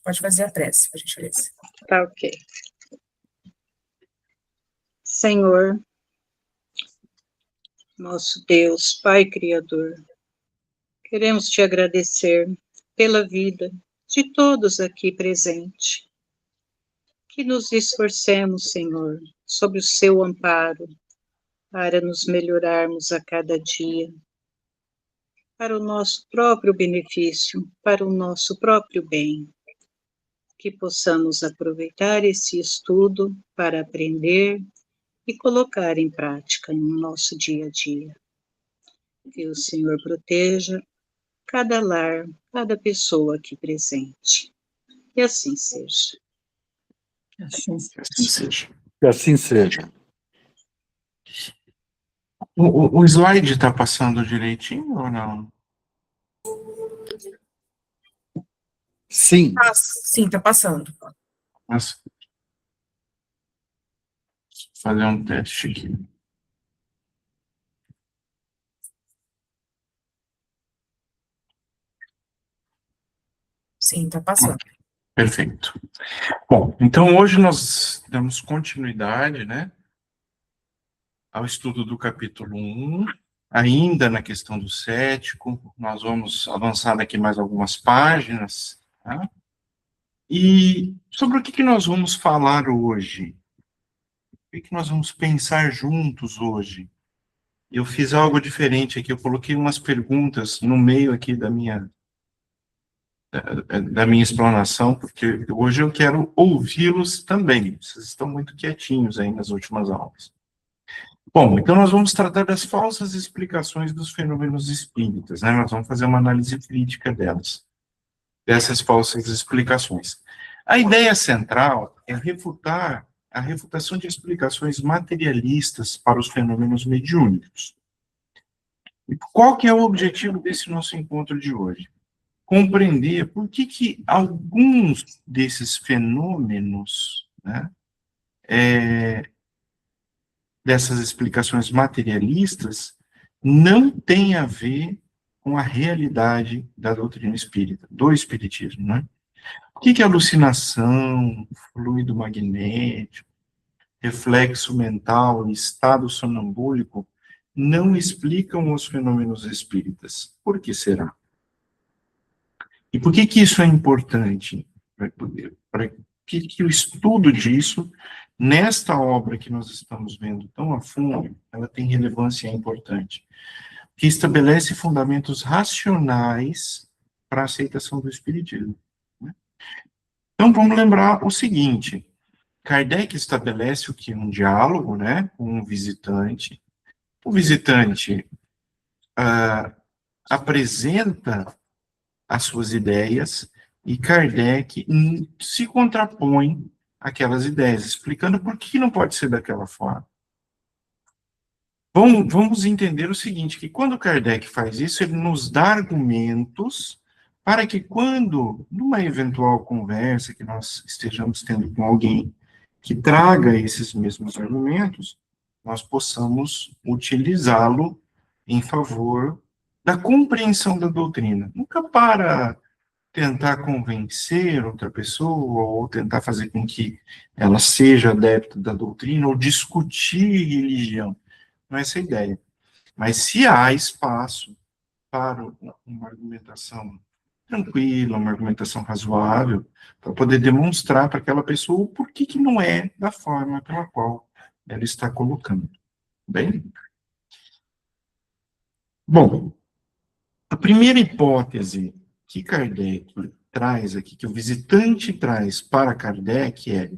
pode fazer a prece, por gentileza. Tá ok. Senhor, nosso Deus, Pai Criador, queremos te agradecer pela vida de todos aqui presentes. Que nos esforcemos, Senhor, sob o seu amparo, para nos melhorarmos a cada dia, para o nosso próprio benefício, para o nosso próprio bem. Que possamos aproveitar esse estudo para aprender e colocar em prática no nosso dia a dia. Que o Senhor proteja cada lar, cada pessoa aqui presente. Que assim seja. Que assim seja. Que assim seja. O slide está passando direitinho ou não? Sim. Sim, está passando. Mas, fazer um teste aqui. Sim, está passando. Perfeito. Bom, então hoje nós damos continuidade, né, ao estudo do capítulo 1, ainda na questão do cético. Nós vamos avançar daqui mais algumas páginas, tá? E sobre o que nós vamos falar hoje? O que nós vamos pensar juntos hoje? Eu fiz algo diferente aqui, eu coloquei umas perguntas no meio aqui da minha explanação, porque hoje eu quero ouvi-los também. Vocês estão muito quietinhos aí nas últimas aulas. Bom, então nós vamos tratar das falsas explicações dos fenômenos espíritas, né? Nós vamos fazer uma análise crítica delas, dessas falsas explicações. A ideia central é refutar a refutação de explicações materialistas para os fenômenos mediúnicos. E qual que é o objetivo desse nosso encontro de hoje? Compreender por que alguns desses fenômenos, né, dessas explicações materialistas, não têm a ver com a realidade da doutrina espírita, do espiritismo, né? O que é alucinação, fluido magnético, reflexo mental, estado sonambúlico, não explicam os fenômenos espíritas? Por que será? E por que isso é importante? Para que o estudo disso, nesta obra que nós estamos vendo tão a fundo, ela tem relevância e é importante. Que estabelece fundamentos racionais para a aceitação do espiritismo. Então, vamos lembrar o seguinte: Kardec estabelece o que? Um diálogo, né, com um visitante. O visitante apresenta as suas ideias e Kardec se contrapõe àquelas ideias, explicando por que não pode ser daquela forma. Vamos entender o seguinte, que quando Kardec faz isso, ele nos dá argumentos para que quando, numa eventual conversa que nós estejamos tendo com alguém que traga esses mesmos argumentos, nós possamos utilizá-lo em favor da compreensão da doutrina. Nunca para tentar convencer outra pessoa, ou tentar fazer com que ela seja adepta da doutrina, ou discutir religião. Não é essa a ideia. Mas se há espaço para uma argumentação tranquila, uma argumentação razoável, para poder demonstrar para aquela pessoa o porquê que não é da forma pela qual ela está colocando. Bem? Bom, a primeira hipótese que Kardec traz aqui, que o visitante traz para Kardec é: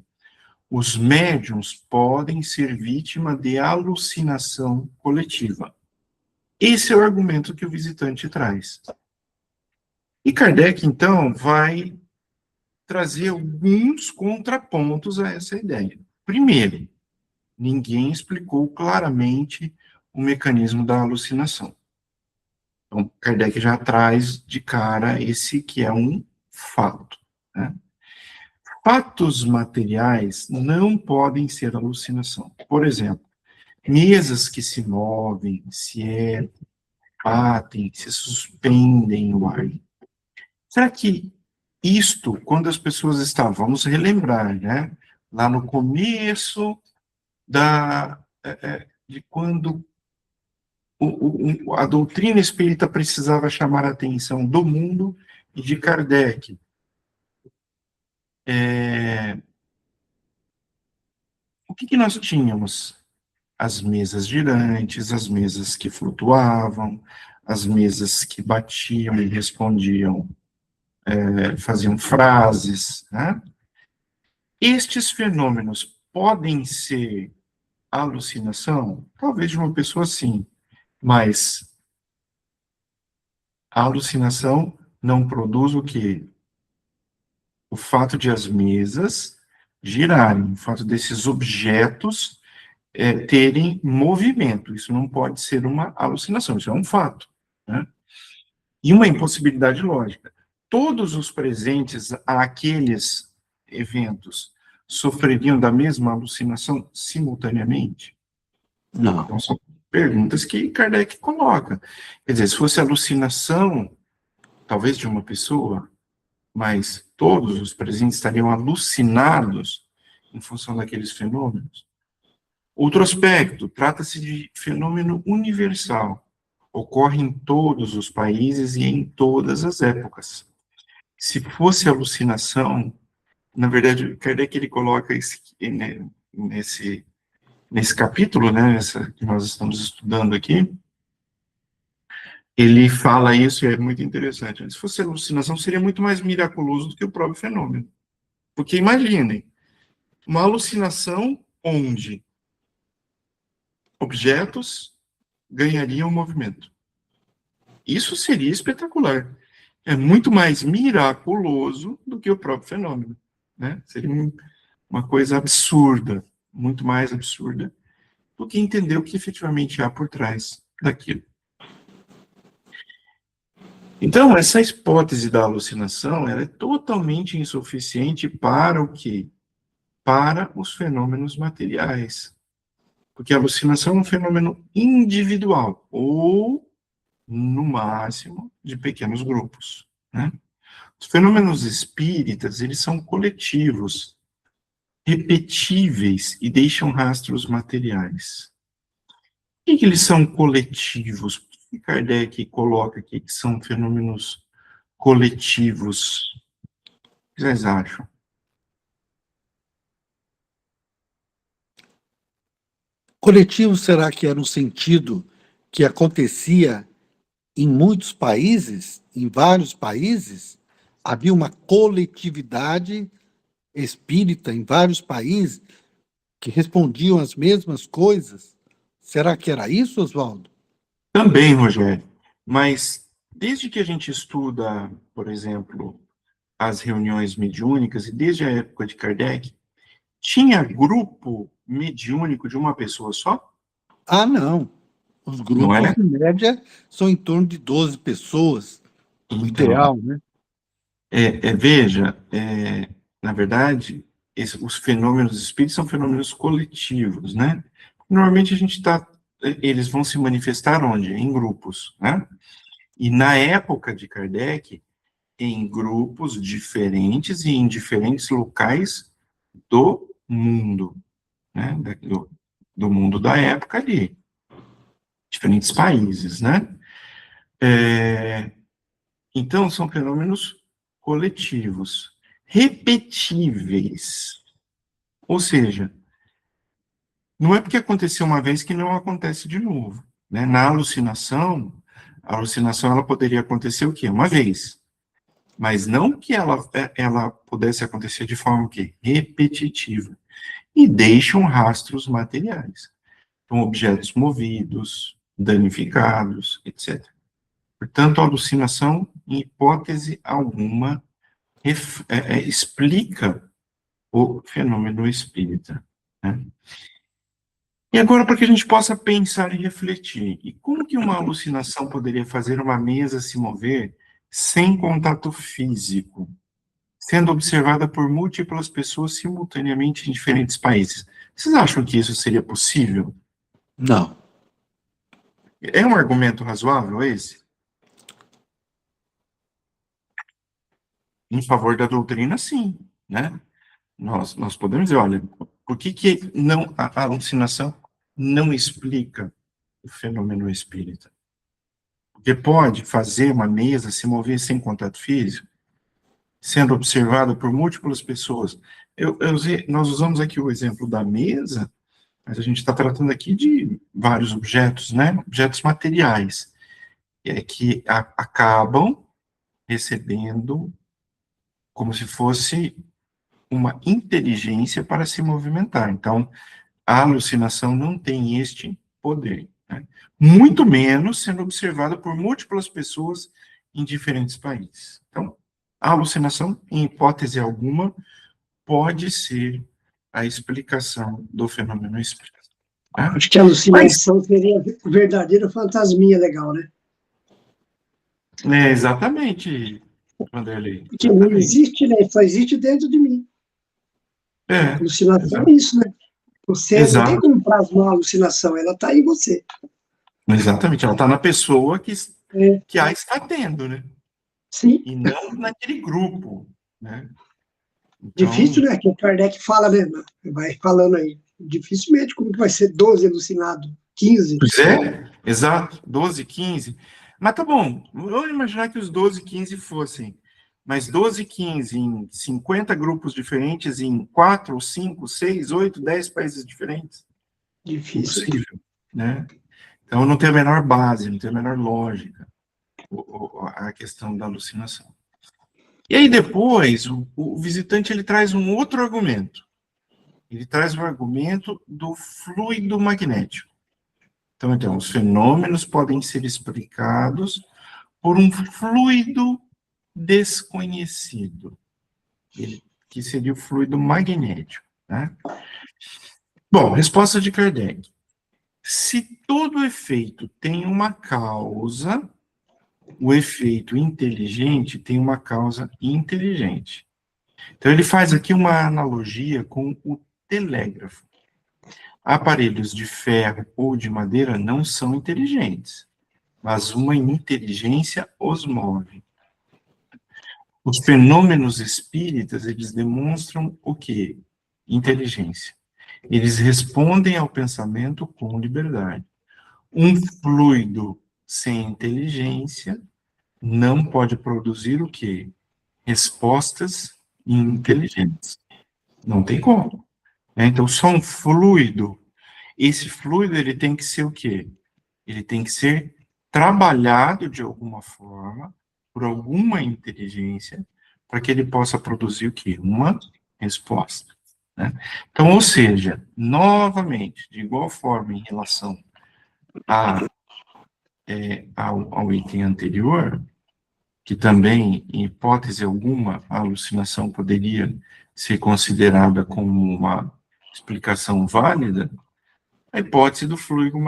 os médiuns podem ser vítima de alucinação coletiva. Esse é o argumento que o visitante traz. E Kardec, então, vai trazer alguns contrapontos a essa ideia. Primeiro, ninguém explicou claramente o mecanismo da alucinação. Então, Kardec já traz de cara esse que é um fato, né? Fatos materiais não podem ser alucinação. Por exemplo, mesas que se movem, se batem, se suspendem no ar. Será que Isto, quando as pessoas estavam, vamos relembrar, né? Lá no começo de quando a doutrina espírita precisava chamar a atenção do mundo e de Kardec. O que nós tínhamos? As mesas girantes, as mesas que flutuavam, as mesas que batiam e respondiam, faziam frases, né? Estes fenômenos podem ser alucinação? Talvez de uma pessoa sim, mas a alucinação não produz o quê? O fato de as mesas girarem, o fato desses objetos terem movimento. Isso não pode ser uma alucinação, isso é um fato, né? E uma impossibilidade lógica. Todos os presentes àqueles eventos sofreriam da mesma alucinação simultaneamente? Não. Então, são perguntas que Kardec coloca. Quer dizer, se fosse alucinação, talvez de uma pessoa, mas todos os presentes estariam alucinados em função daqueles fenômenos. Outro aspecto, trata-se de fenômeno universal. Ocorre em todos os países e em todas as épocas. Se fosse alucinação, na verdade, Kardec ele coloca nesse capítulo, né, que nós estamos estudando aqui, ele fala isso e é muito interessante. Se fosse alucinação, seria muito mais miraculoso do que o próprio fenômeno. Porque imaginem, uma alucinação onde objetos ganhariam movimento. Isso seria espetacular. É muito mais miraculoso do que o próprio fenômeno, né? Seria uma coisa absurda, muito mais absurda do que entender o que efetivamente há por trás daquilo. Então, essa hipótese da alucinação, ela é totalmente insuficiente para o quê? Para os fenômenos materiais. Porque a alucinação é um fenômeno individual, ou, no máximo, de pequenos grupos, né? Os fenômenos espíritas, eles são coletivos, repetíveis e deixam rastros materiais. Por que eles são coletivos? Por que Kardec coloca aqui que são fenômenos coletivos? O que vocês acham? Coletivo será que era um sentido que acontecia em muitos países, em vários países? Havia uma coletividade espírita em vários países que respondiam as mesmas coisas? Será que era isso, Oswaldo? Também, Rogério, mas desde que a gente estuda, por exemplo, as reuniões mediúnicas, e desde a época de Kardec, tinha grupo mediúnico de uma pessoa só? Ah, não. Os Não grupos, é? em média, são em torno de 12 pessoas, o Então, ideal, né? veja, na verdade, os fenômenos espíritos são fenômenos coletivos, né? Normalmente eles vão se manifestar onde? Em grupos, né? E na época de Kardec, em grupos diferentes e em diferentes locais do mundo, né? Do mundo da época ali, diferentes países, né? Então, são fenômenos coletivos, repetíveis. Ou seja, não é porque aconteceu uma vez que não acontece de novo, né? Na alucinação, a alucinação ela poderia acontecer o quê? Uma vez. Mas não que ela pudesse acontecer de forma o quê? Repetitiva. E deixam rastros materiais. Então, objetos movidos, danificados, etc. Portanto, a alucinação, em hipótese alguma, explica o fenômeno espírita, né? E agora, para que a gente possa pensar e refletir, e como que uma alucinação poderia fazer uma mesa se mover sem contato físico, sendo observada por múltiplas pessoas simultaneamente em diferentes países? Vocês acham que isso seria possível? Não. É um argumento razoável esse? em favor da doutrina, sim, né? Nós podemos dizer, olha, por que não, a alucinação não explica o fenômeno espírita? Porque pode fazer uma mesa se mover sem contato físico, sendo observado por múltiplas pessoas. Nós usamos aqui o exemplo da mesa, mas a gente está tratando aqui de vários objetos, né? Objetos materiais, que acabam recebendo como se fosse uma inteligência para se movimentar. Então, a alucinação não tem este poder, né? Muito menos sendo observada por múltiplas pessoas em diferentes países. Então, a alucinação, em hipótese alguma, pode ser a explicação do fenômeno espírita, né? Acho que a alucinação seria verdadeira fantasminha legal, né? Exatamente, Vanderlei. Porque não existe, né? Só existe dentro de mim. A alucinação é isso, né? Você não tem como plasmar a alucinação, ela está em você. Exatamente, ela está na pessoa que a está tendo, né? Sim. E não naquele grupo, né? Então, difícil, né? Que o Kardec fala, né? Vai falando aí. Dificilmente, como que vai ser 12 alucinados? 15? Pois é, exato, 12, 15. Mas tá bom, vamos imaginar que os 12, 15 fossem, mas 12, 15 em 50 grupos diferentes, em 4, 5, 6, 8, 10 países diferentes. Difícil. Impossível, né? Então não tem a menor base, não tem a menor lógica a questão da alucinação. E aí depois, o visitante ele traz um outro argumento. Ele traz o argumento do fluido magnético. Então, os fenômenos podem ser explicados por um fluido desconhecido, que seria o fluido magnético, né? Bom, resposta de Kardec. Se todo efeito tem uma causa, o efeito inteligente tem uma causa inteligente. Então, ele faz aqui uma analogia com o telégrafo. Aparelhos de ferro ou de madeira não são inteligentes, mas uma inteligência os move. Os fenômenos espíritas, eles demonstram o quê? Inteligência. Eles respondem ao pensamento com liberdade. Um fluido sem inteligência não pode produzir o quê? Respostas inteligentes. Não tem como. Então, só um fluido. Esse fluido, ele tem que ser o quê? Ele tem que ser trabalhado de alguma forma, por alguma inteligência, para que ele possa produzir o quê? Uma resposta, né? Então, ou seja, novamente, de igual forma em relação ao item anterior, que também, em hipótese alguma, a alucinação poderia ser considerada como uma explicação válida, a hipótese do fluido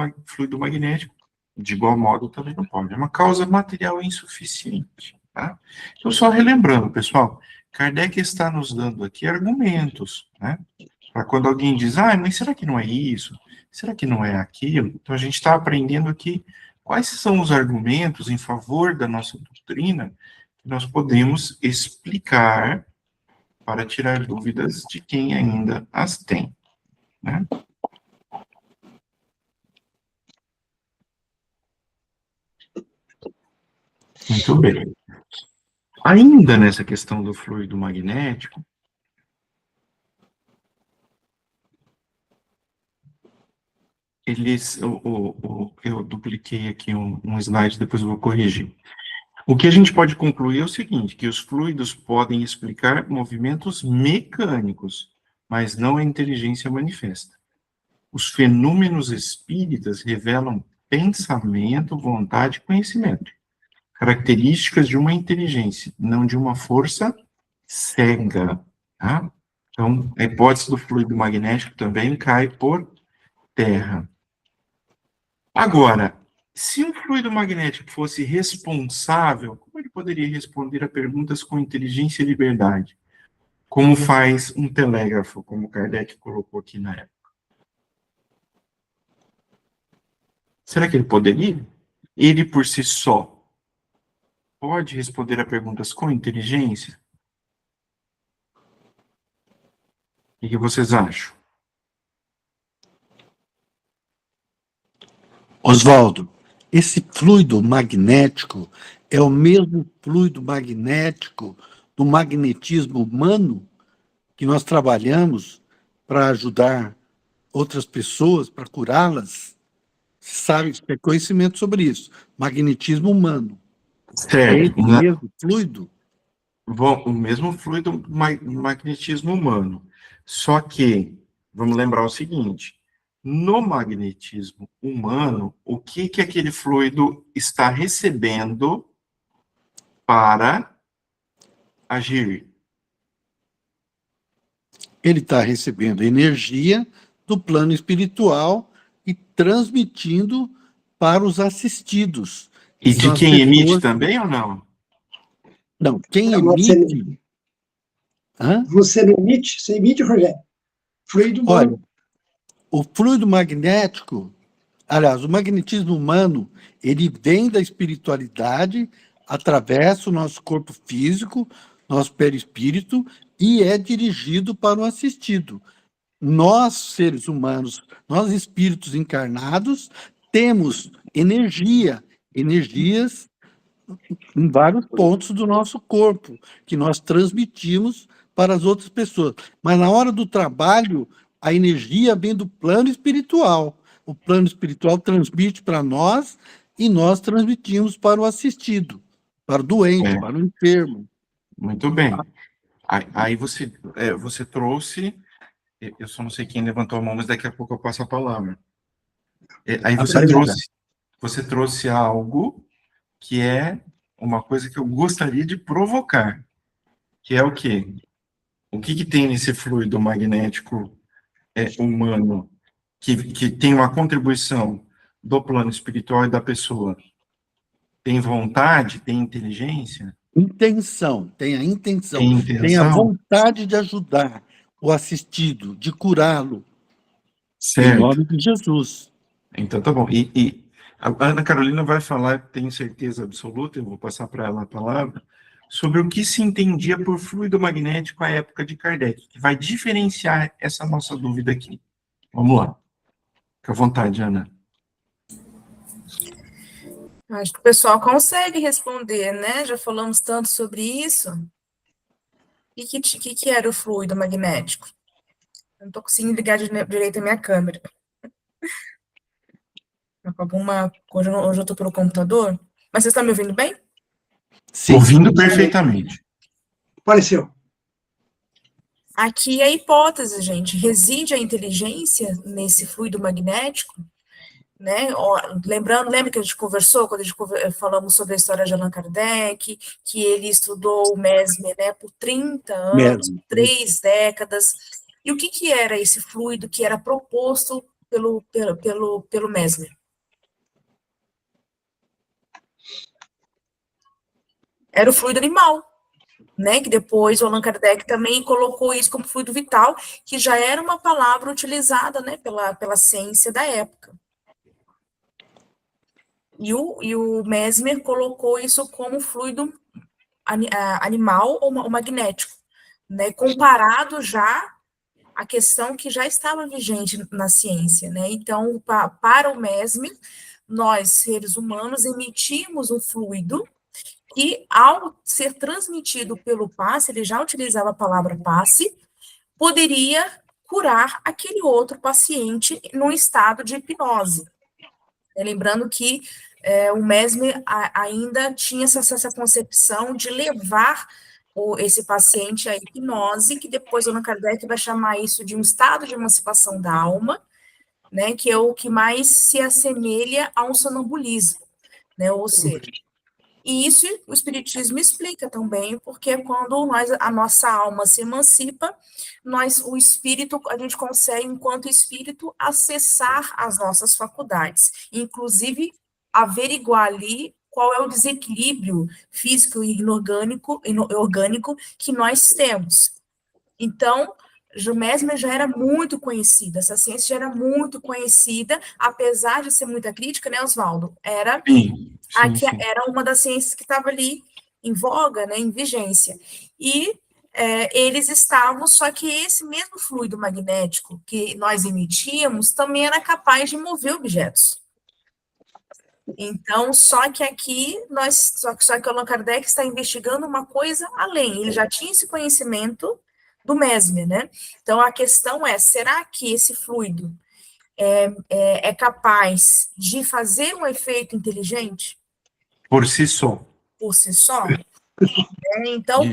magnético, de igual modo, também não pode. É uma causa material insuficiente, tá? Então, só relembrando, pessoal, Kardec está nos dando aqui argumentos, né? Para quando alguém diz, mas será que não é isso? Será que não é aquilo? Então, a gente está aprendendo aqui quais são os argumentos em favor da nossa doutrina que nós podemos explicar para tirar dúvidas de quem ainda as tem, né? Muito bem. Ainda nessa questão do fluido magnético, eu dupliquei aqui um slide, depois eu vou corrigir. O que a gente pode concluir é o seguinte, que os fluidos podem explicar movimentos mecânicos, mas não a inteligência manifesta. Os fenômenos espíritas revelam pensamento, vontade e conhecimento, características de uma inteligência, não de uma força cega, tá? Então, a hipótese do fluido magnético também cai por terra. Agora, se um fluido magnético fosse responsável, como ele poderia responder a perguntas com inteligência e liberdade? Como faz um telégrafo, como Kardec colocou aqui na época? Será que ele poderia? Ele, por si só, pode responder a perguntas com inteligência? O que vocês acham? Oswaldo, esse fluido magnético é o mesmo fluido magnético do magnetismo humano que nós trabalhamos para ajudar outras pessoas, para curá-las? Você sabe, você tem conhecimento sobre isso. Magnetismo humano. É Certo. esse mesmo fluido? O mesmo fluido magnetismo humano. Só que, vamos lembrar o seguinte, no magnetismo humano, o que aquele fluido está recebendo para agir? Ele está recebendo energia do plano espiritual e transmitindo para os assistidos. E de São as quem emite pessoas... também ou não? Não, quem Você, emite... Hã? você não emite? Você emite, Rogério? Fluido Olha, humano. o fluido magnético, aliás, o magnetismo humano, ele vem da espiritualidade, atravessa o nosso corpo físico, nosso perispírito, e é dirigido para o assistido. Nós, seres humanos, nós espíritos encarnados, temos energias em vários pontos do nosso corpo, que nós transmitimos para as outras pessoas. Mas na hora do trabalho, a energia vem do plano espiritual. O plano espiritual transmite para nós e nós transmitimos para o assistido, para o doente, para o enfermo. Muito bem. Aí você trouxe, eu só não sei quem levantou a mão, mas daqui a pouco eu passo a palavra. Aí você trouxe algo que é uma coisa que eu gostaria de provocar, que é o quê? O que tem nesse fluido magnético humano que tem uma contribuição do plano espiritual e da pessoa? Tem vontade? Tem inteligência? Intenção, tem a intenção, Tem intenção? tem a vontade de ajudar o assistido, de curá-lo. Certo. Em nome de Jesus. Então, tá bom. E a Ana Carolina vai falar, tenho certeza absoluta, eu vou passar para ela a palavra, sobre o que se entendia por fluido magnético à época de Kardec, que vai diferenciar essa nossa dúvida aqui. Vamos lá. Fica à vontade, Ana. Acho que o pessoal consegue responder, né? Já falamos tanto sobre isso. E que era o fluido magnético? Eu não estou conseguindo ligar direito a minha câmera. Hoje eu estou pelo computador. Mas vocês estão me ouvindo bem? Sim. Ouvindo perfeitamente. Apareceu. Aqui é a hipótese, gente. Reside a inteligência nesse fluido magnético? Né? Lembra que a gente conversou, quando a gente falamos sobre a história de Allan Kardec, que ele estudou o Mesmer, né, por 30 anos, 3 décadas. E o que era esse fluido que era proposto pelo Mesmer? Era o fluido animal, né, que depois o Allan Kardec também colocou isso como fluido vital, que já era uma palavra utilizada, né, pela ciência da época. E o Mesmer colocou isso como fluido animal ou magnético, né, comparado já à questão que já estava vigente na ciência, né? Então, para o Mesmer, nós, seres humanos, emitimos um fluido que, ao ser transmitido pelo passe, ele já utilizava a palavra passe, poderia curar aquele outro paciente num estado de hipnose. Lembrando que o Mesmer ainda tinha essa concepção de levar esse paciente à hipnose, que depois o Allan Kardec vai chamar isso de um estado de emancipação da alma, né, que é o que mais se assemelha a um sonambulismo, né, ou seja, e isso o Espiritismo explica também, porque quando a nossa alma se emancipa, o espírito, a gente consegue, enquanto espírito, acessar as nossas faculdades, inclusive averiguar ali qual é o desequilíbrio físico e orgânico que nós temos. Então, o Mesmer já era muito conhecida, essa ciência já era muito conhecida, apesar de ser muita crítica, né, Oswaldo? Era uma das ciências que estava ali em voga, né, em vigência. E eles estavam, só que esse mesmo fluido magnético que nós emitíamos também era capaz de mover objetos. Então, só que aqui, só que o Allan Kardec está investigando uma coisa além, ele já tinha esse conhecimento do Mesmer, né? Então, a questão é, será que esse fluido é capaz de fazer um efeito inteligente? Por si só. Por si só? Então,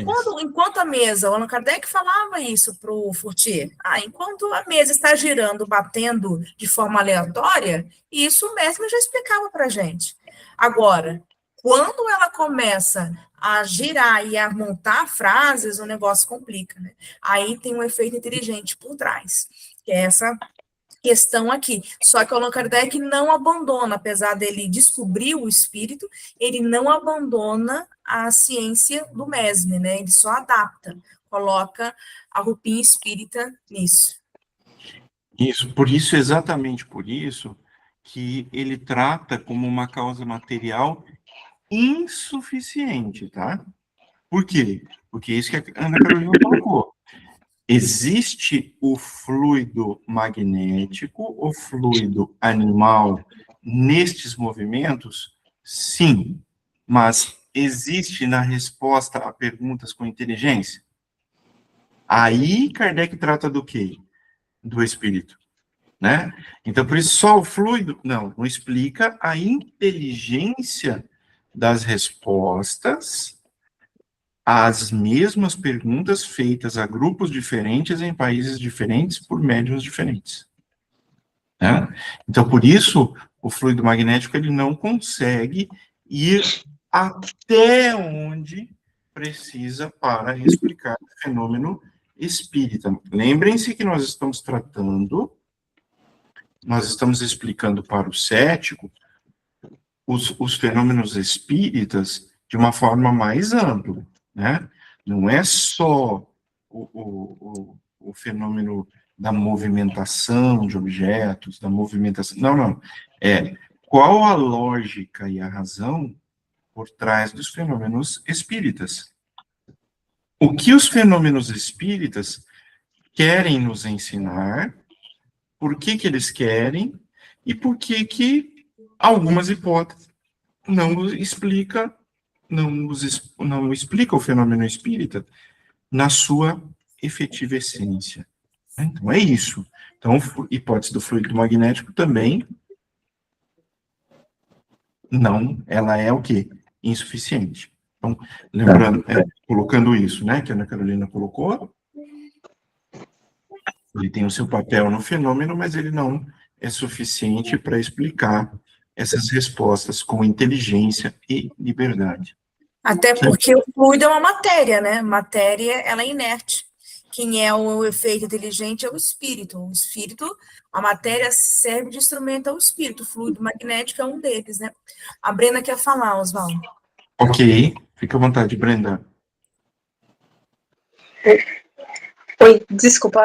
enquanto a mesa, o Allan Kardec falava isso para o Furtier, enquanto a mesa está girando, batendo de forma aleatória, isso o Mesmer já explicava para a gente. Agora, quando ela começa a girar e a montar frases, o negócio complica, né? Aí tem um efeito inteligente por trás, que é essa questão aqui. Só que o Allan Kardec não abandona, apesar dele descobrir o espírito, ele não abandona a ciência do Mesmer, né? Ele só adapta, coloca a roupinha espírita nisso. Isso, por isso, exatamente por isso, que ele trata como uma causa material insuficiente, tá? Por quê? Porque é isso que a Ana Carolina colocou. Existe o fluido magnético, o fluido animal nestes movimentos? Sim, mas existe na resposta a perguntas com inteligência? Aí Kardec trata do quê? Do espírito, né? Então, por isso, só o fluido, não explica a inteligência das respostas às mesmas perguntas feitas a grupos diferentes em países diferentes por médiuns diferentes, né? Então, por isso, o fluido magnético ele não consegue ir até onde precisa para explicar o fenômeno espírita. Lembrem-se que nós estamos explicando para o cético os fenômenos espíritas de uma forma mais ampla, né? Não é só o fenômeno da movimentação de objetos, da movimentação, não. É qual a lógica e a razão por trás dos fenômenos espíritas. O que os fenômenos espíritas querem nos ensinar, por que eles querem, e por que algumas hipóteses não explica o fenômeno espírita na sua efetiva essência. Então, é isso. Então, hipótese do fluido magnético também não, ela é o quê? Insuficiente. Então, lembrando, colocando isso, né, que a Ana Carolina colocou, ele tem o seu papel no fenômeno, mas ele não é suficiente para explicar essas respostas com inteligência e liberdade. Até porque o fluido é uma matéria, né? Matéria, ela é inerte. Quem é o efeito inteligente é o espírito. O espírito, a matéria serve de instrumento ao espírito. O fluido magnético é um deles, né? A Brenda quer falar, Oswaldo. Ok, fica à vontade, Brenda. Oi, desculpa,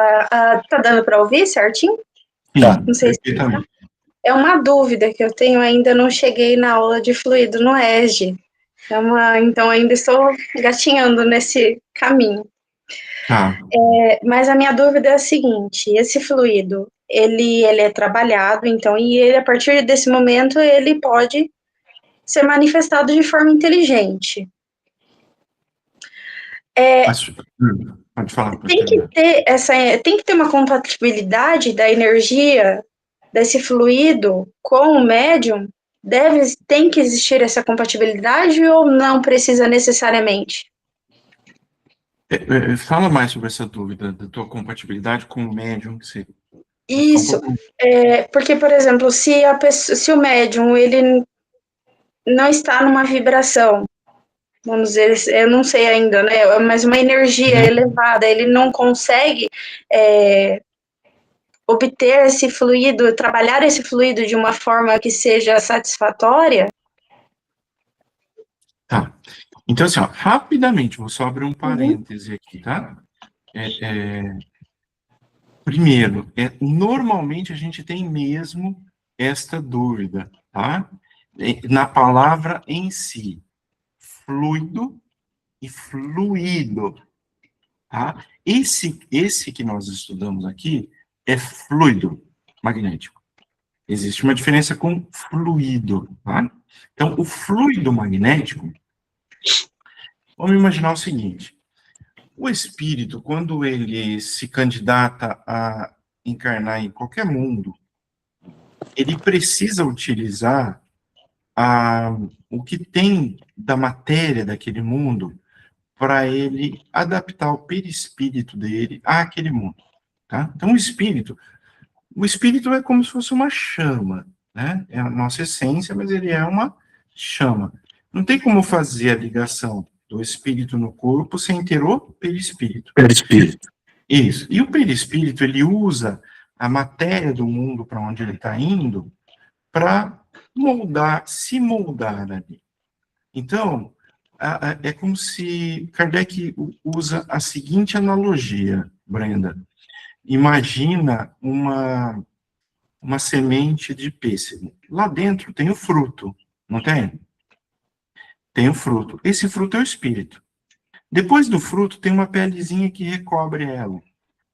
tá dando para ouvir certinho? Tá, não sei se é uma dúvida que eu tenho, ainda não cheguei na aula de fluido no ESG. Então ainda estou gatinhando nesse caminho. Tá. Mas a minha dúvida é a seguinte: esse fluido, ele é trabalhado, então, e ele, a partir desse momento, ele pode ser manifestado de forma inteligente. Pode falar. Tem que ter uma compatibilidade da energia desse fluido com o médium? Tem que existir essa compatibilidade ou não precisa necessariamente? Fala mais sobre essa dúvida da tua compatibilidade com o médium. Isso, porque, por exemplo, se o médium ele não está numa vibração, vamos dizer, eu não sei ainda, né, mas uma energia elevada, ele não consegue obter esse fluido, trabalhar esse fluido de uma forma que seja satisfatória? Tá. Então, assim, rapidamente, vou só abrir um parêntese aqui, tá? Primeiro, normalmente a gente tem mesmo esta dúvida, tá? Na palavra em si, fluido e fluido. Tá? Esse que nós estudamos aqui é fluido magnético. Existe uma diferença com fluido. Tá? Então, o fluido magnético, vamos imaginar o seguinte: o espírito, quando ele se candidata a encarnar em qualquer mundo, ele precisa utilizar o que tem da matéria daquele mundo para ele adaptar o perispírito dele àquele mundo, tá? Então, o espírito é como se fosse uma chama, né? É a nossa essência, mas ele é uma chama. Não tem como fazer a ligação do espírito no corpo sem ter o perispírito. Perispírito. Isso. E o perispírito, ele usa a matéria do mundo para onde ele está indo para se moldar ali. Então, é como se Kardec usa a seguinte analogia, Brenda. Imagina uma semente de pêssego. Lá dentro tem o fruto, não tem? Tem o fruto. Esse fruto é o espírito. Depois do fruto tem uma pelezinha que recobre ela.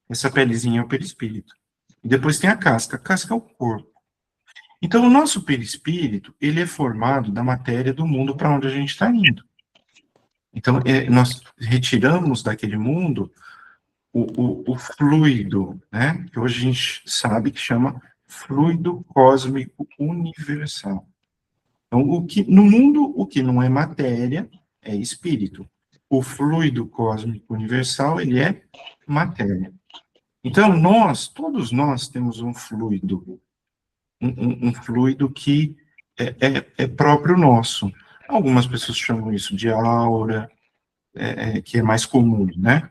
Essa pelezinha é o perispírito. E depois tem a casca. A casca é o corpo. Então, o nosso perispírito, ele é formado da matéria do mundo para onde a gente está indo. Então, nós retiramos daquele mundo o fluido, né? Que hoje a gente sabe que chama fluido cósmico universal. Então, no mundo, o que não é matéria é espírito. O fluido cósmico universal, ele é matéria. Então, todos nós temos um fluido, um fluido que é próprio nosso. Algumas pessoas chamam isso de aura, que é mais comum, né?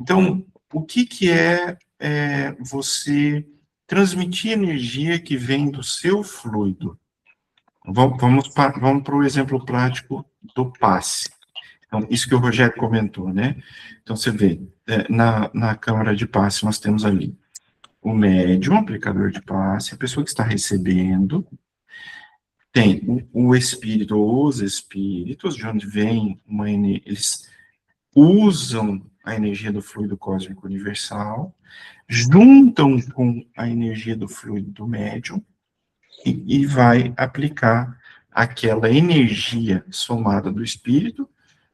Então, o que é você transmitir energia que vem do seu fluido? Vamos para o exemplo prático do passe. Então, isso que o Rogério comentou, né? Então, você vê, na câmara de passe, nós temos ali o médium, o aplicador de passe, a pessoa que está recebendo, tem o espírito ou os espíritos, de onde vem eles usam a energia do fluido cósmico universal, juntam com a energia do fluido do médium e vai aplicar aquela energia somada do espírito,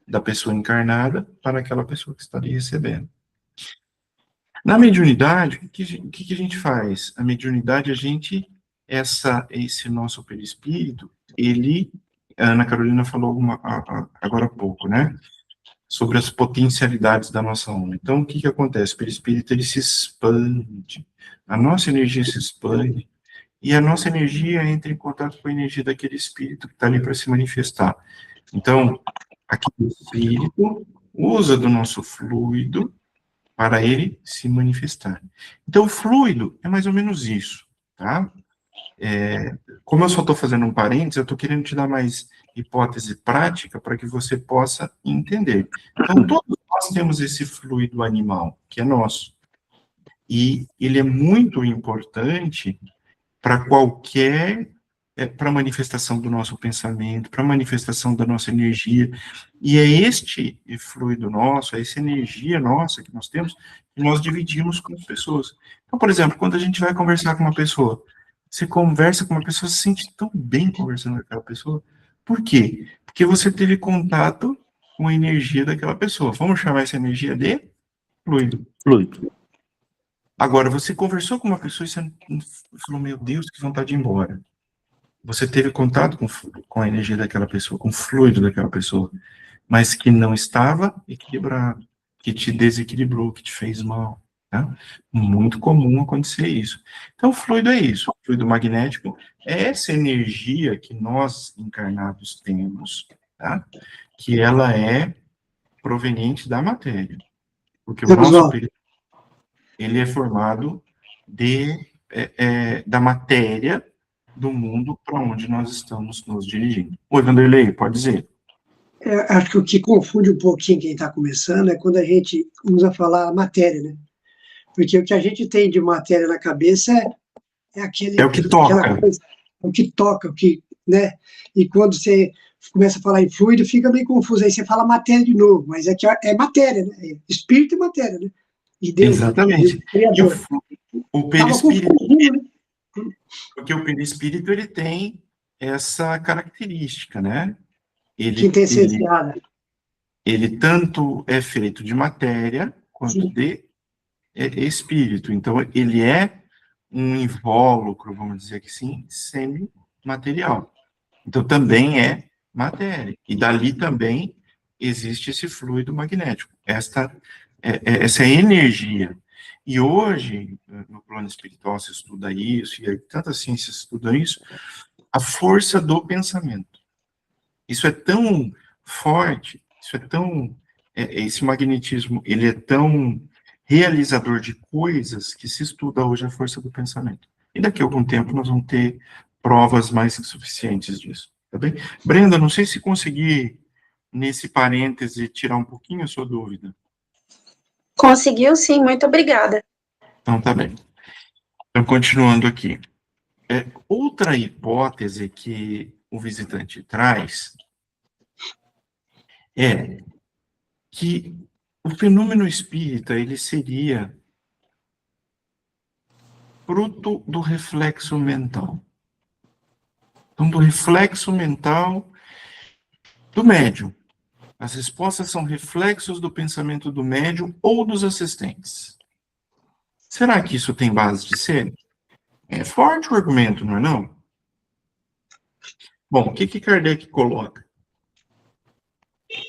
da pessoa encarnada, para aquela pessoa que está ali recebendo. Na mediunidade, o que a gente faz? A mediunidade, esse nosso perispírito, a Ana Carolina falou agora há pouco, né? Sobre as potencialidades da nossa alma. Então, o que acontece? O perispírito, ele se expande, a nossa energia se expande, e a nossa energia entra em contato com a energia daquele espírito que está ali para se manifestar. Então, aquele espírito usa do nosso fluido para ele se manifestar. Então, o fluido é mais ou menos isso, tá? Como eu só estou fazendo um parênteses, eu estou querendo te dar mais hipótese prática para que você possa entender. Então, todos nós temos esse fluido animal, que é nosso. E ele é muito importante para para a manifestação do nosso pensamento, para a manifestação da nossa energia. E é este fluido nosso, é essa energia nossa que nós temos, que nós dividimos com as pessoas. Então, por exemplo, quando a gente vai conversar com uma pessoa, você conversa com uma pessoa, se sente tão bem conversando com aquela pessoa. Por quê? Porque você teve contato com a energia daquela pessoa. Vamos chamar essa energia de fluido. Fluido. Agora, você conversou com uma pessoa e você falou, meu Deus, que vontade de ir embora. Você teve contato com a energia daquela pessoa, com o fluido daquela pessoa, mas que não estava equilibrado, que te desequilibrou, que te fez mal. Tá? Muito comum acontecer isso. Então, o fluido é isso. O fluido magnético é essa energia que nós, encarnados, temos, tá? Que ela é proveniente da matéria. Porque o nosso perispírito, ele é formado da matéria do mundo para onde nós estamos nos dirigindo. Oi, Vanderlei, pode dizer. Acho que o que confunde um pouquinho quem está começando é quando a gente usa falar a matéria, né? Porque o que a gente tem de matéria na cabeça é aquele... É o que toca. Coisa, é o que toca, né? E quando você começa a falar em fluido, fica meio confuso. Aí você fala matéria de novo, mas aqui é matéria, né? É espírito e matéria, né? E Deus, Exatamente. Deus, E o perispírito, confundindo, né? porque o perispírito, ele tem essa característica, né? Quinta essenciada. Ele tanto é feito de matéria, quanto de espírito. Então, ele é um invólucro, vamos dizer que sim, semi-material. Então, também é matéria. E dali também existe esse fluido magnético. Essa é a energia. E hoje, no plano espiritual, se estuda isso, e tantas ciências estudam isso, a força do pensamento. Isso é tão forte, isso é tão... esse magnetismo, ele é tão realizador de coisas que se estuda hoje a força do pensamento. E daqui a algum tempo nós vamos ter provas mais que suficientes disso, tá bem? Brenda, não sei se consegui, nesse parêntese, tirar um pouquinho a sua dúvida. Conseguiu, sim, muito obrigada. Então, tá bem. Então, continuando aqui. Outra hipótese que o visitante traz é que o fenômeno espírita, ele seria fruto do reflexo mental. Então, do reflexo mental do médium. As respostas são reflexos do pensamento do médium ou dos assistentes. Será que isso tem base de ser? É forte o argumento, não é não? Bom, o que Kardec coloca?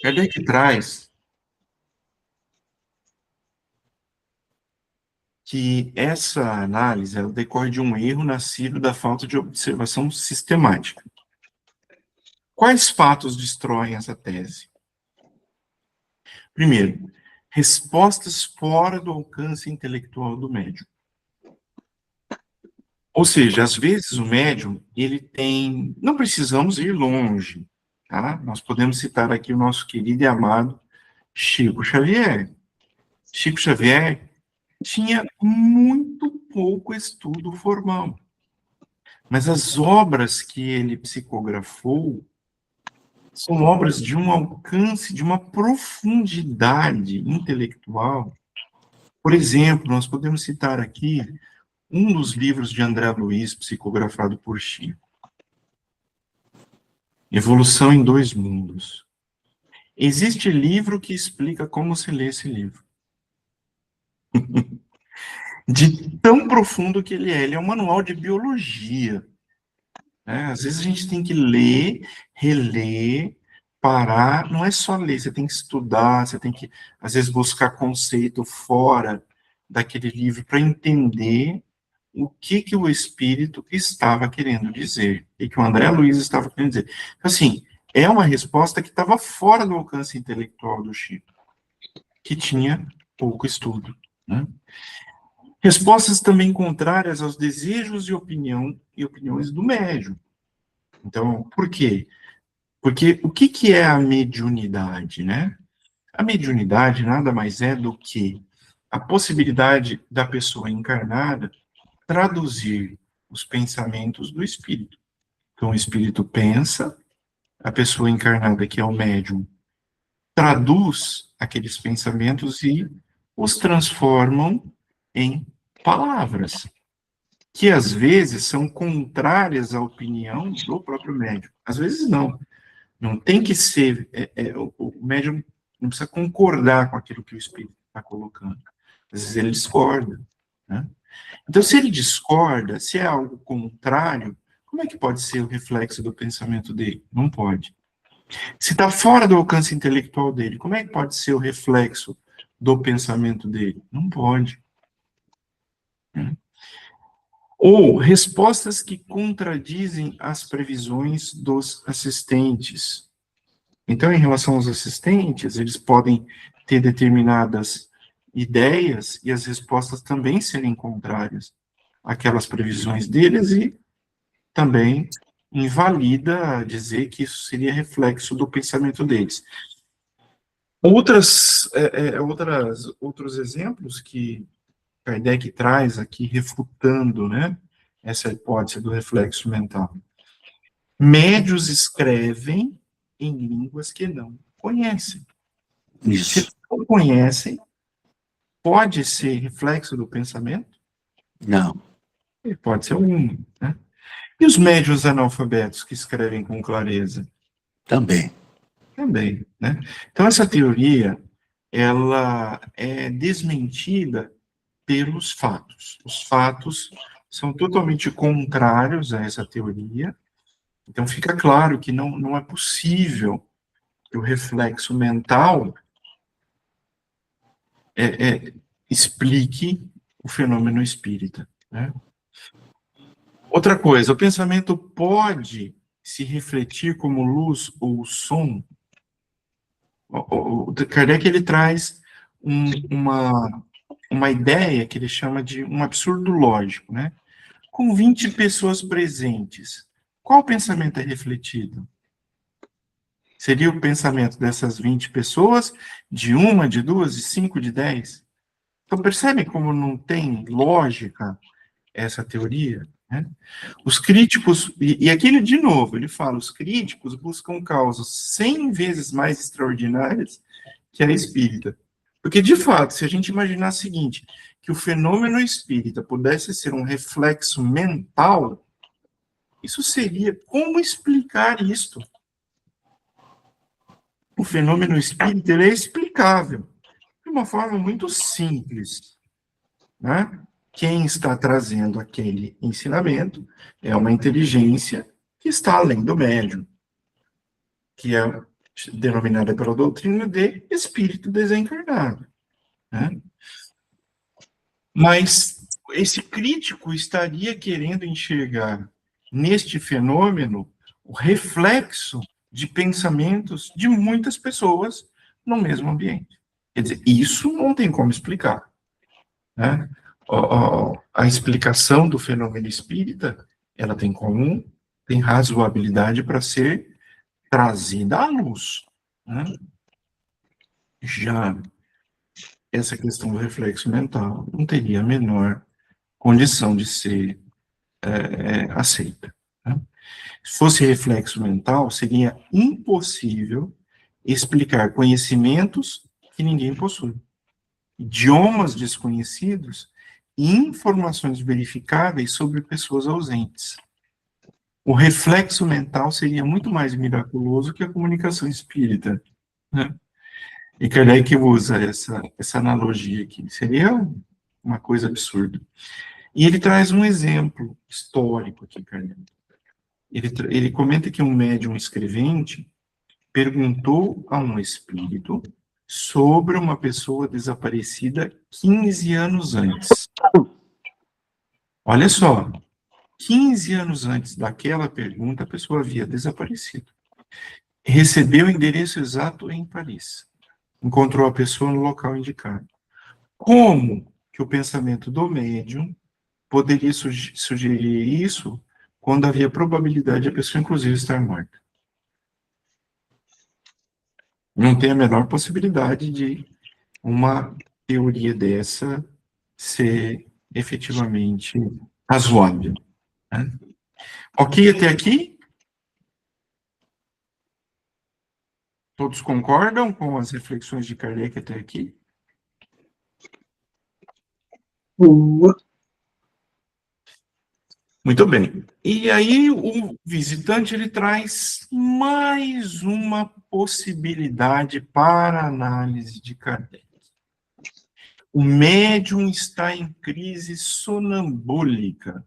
Kardec traz que essa análise ela decorre de um erro nascido da falta de observação sistemática. Quais fatos destroem essa tese? Primeiro, respostas fora do alcance intelectual do médium. Ou seja, às vezes o médium, ele tem... Não precisamos ir longe, tá? Nós podemos citar aqui o nosso querido e amado Chico Xavier. Chico Xavier tinha muito pouco estudo formal. Mas as obras que ele psicografou são obras de um alcance, de uma profundidade intelectual. Por exemplo, nós podemos citar aqui um dos livros de André Luiz, psicografado por Chico. Evolução em Dois Mundos. Existe livro que explica como se lê esse livro. De tão profundo que ele é. Ele é um manual de biologia. Às vezes a gente tem que ler, reler, parar. Não é só ler, você tem que estudar, você tem que, às vezes, buscar conceito fora daquele livro para entender o que o espírito estava querendo dizer, o que o André Luiz estava querendo dizer. Então, assim, é uma resposta que estava fora do alcance intelectual do Chico, que tinha pouco estudo, né? Respostas também contrárias aos desejos e opiniões do médium. Então, por quê? Porque o que é a mediunidade, né? A mediunidade nada mais é do que a possibilidade da pessoa encarnada traduzir os pensamentos do espírito. Então, o espírito pensa, a pessoa encarnada, que é o médium, traduz aqueles pensamentos e os transformam em palavras, que às vezes são contrárias à opinião do próprio médium. Às vezes não. Não tem que ser, o médium não precisa concordar com aquilo que o espírito está colocando. Às vezes ele discorda, né? Então, se ele discorda, se é algo contrário, como é que pode ser o reflexo do pensamento dele? Não pode. Se está fora do alcance intelectual dele, como é que pode ser o reflexo do pensamento dele? Não pode. Ou respostas que contradizem as previsões dos assistentes. Então, em relação aos assistentes, eles podem ter determinadas ideias e as respostas também serem contrárias àquelas previsões deles e também invalida dizer que isso seria reflexo do pensamento deles. Outros exemplos que Kardec traz aqui, refutando, né, essa hipótese do reflexo mental. Médios escrevem em línguas que não conhecem. Isso. Se não conhecem, pode ser reflexo do pensamento? Não. Pode ser um, né? E os médiuns analfabetos que escrevem com clareza? Também. Também, né? Então, essa teoria, ela é desmentida pelos fatos. Os fatos são totalmente contrários a essa teoria. Então, fica claro que não é possível que o reflexo mental explique o fenômeno espírita, né? Outra coisa, o pensamento pode se refletir como luz ou som. O Kardec, ele traz uma ideia que ele chama de um absurdo lógico, né? Com 20 pessoas presentes, qual pensamento é refletido? Seria o pensamento dessas 20 pessoas, de uma, de duas, de 5, de 10? Então, percebe como não tem lógica essa teoria, né? Os críticos, e aqui ele, de novo, ele fala, os críticos buscam causas 100 vezes mais extraordinárias que a espírita. Porque, de fato, se a gente imaginar o seguinte, que o fenômeno espírita pudesse ser um reflexo mental, isso seria, como explicar isto? O fenômeno espírita, ele é explicável de uma forma muito simples, né? Quem está trazendo aquele ensinamento é uma inteligência que está além do médium, que é denominada pela doutrina de espírito desencarnado, né? Mas esse crítico estaria querendo enxergar neste fenômeno o reflexo de pensamentos de muitas pessoas no mesmo ambiente. Quer dizer, isso não tem como explicar, né? A explicação do fenômeno espírita, ela tem razoabilidade para ser trazida à luz, né? Já essa questão do reflexo mental não teria a menor condição de ser aceita, né? Se fosse reflexo mental, seria impossível explicar conhecimentos que ninguém possui, idiomas desconhecidos e informações verificáveis sobre pessoas ausentes. O reflexo mental seria muito mais miraculoso que a comunicação espírita, né? E Kardec usa essa analogia aqui. Seria uma coisa absurda. E ele traz um exemplo histórico aqui, Kardec. Ele comenta que um médium escrevente perguntou a um espírito sobre uma pessoa desaparecida 15 anos antes. Olha só, 15 anos antes daquela pergunta, a pessoa havia desaparecido. Recebeu o endereço exato em Paris. Encontrou a pessoa no local indicado. Como que o pensamento do médium poderia sugerir isso quando havia probabilidade de a pessoa, inclusive, estar morta? Não tem a menor possibilidade de uma teoria dessa ser efetivamente razoável, né? Ok até aqui? Todos concordam com as reflexões de Kardec até aqui? Muito bem. E aí o visitante, ele traz mais uma possibilidade para a análise de Kardec. O médium está em crise sonambúlica,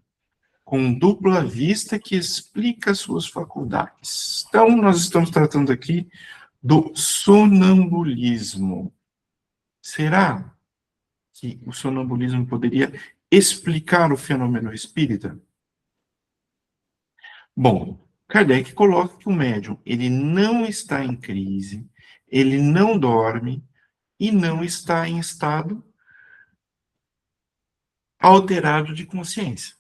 com dupla vista que explica suas faculdades. Então, nós estamos tratando aqui do sonambulismo. Será que o sonambulismo poderia explicar o fenômeno espírita? Bom, Kardec coloca que o médium, ele não está em crise, ele não dorme e não está em estado alterado de consciência.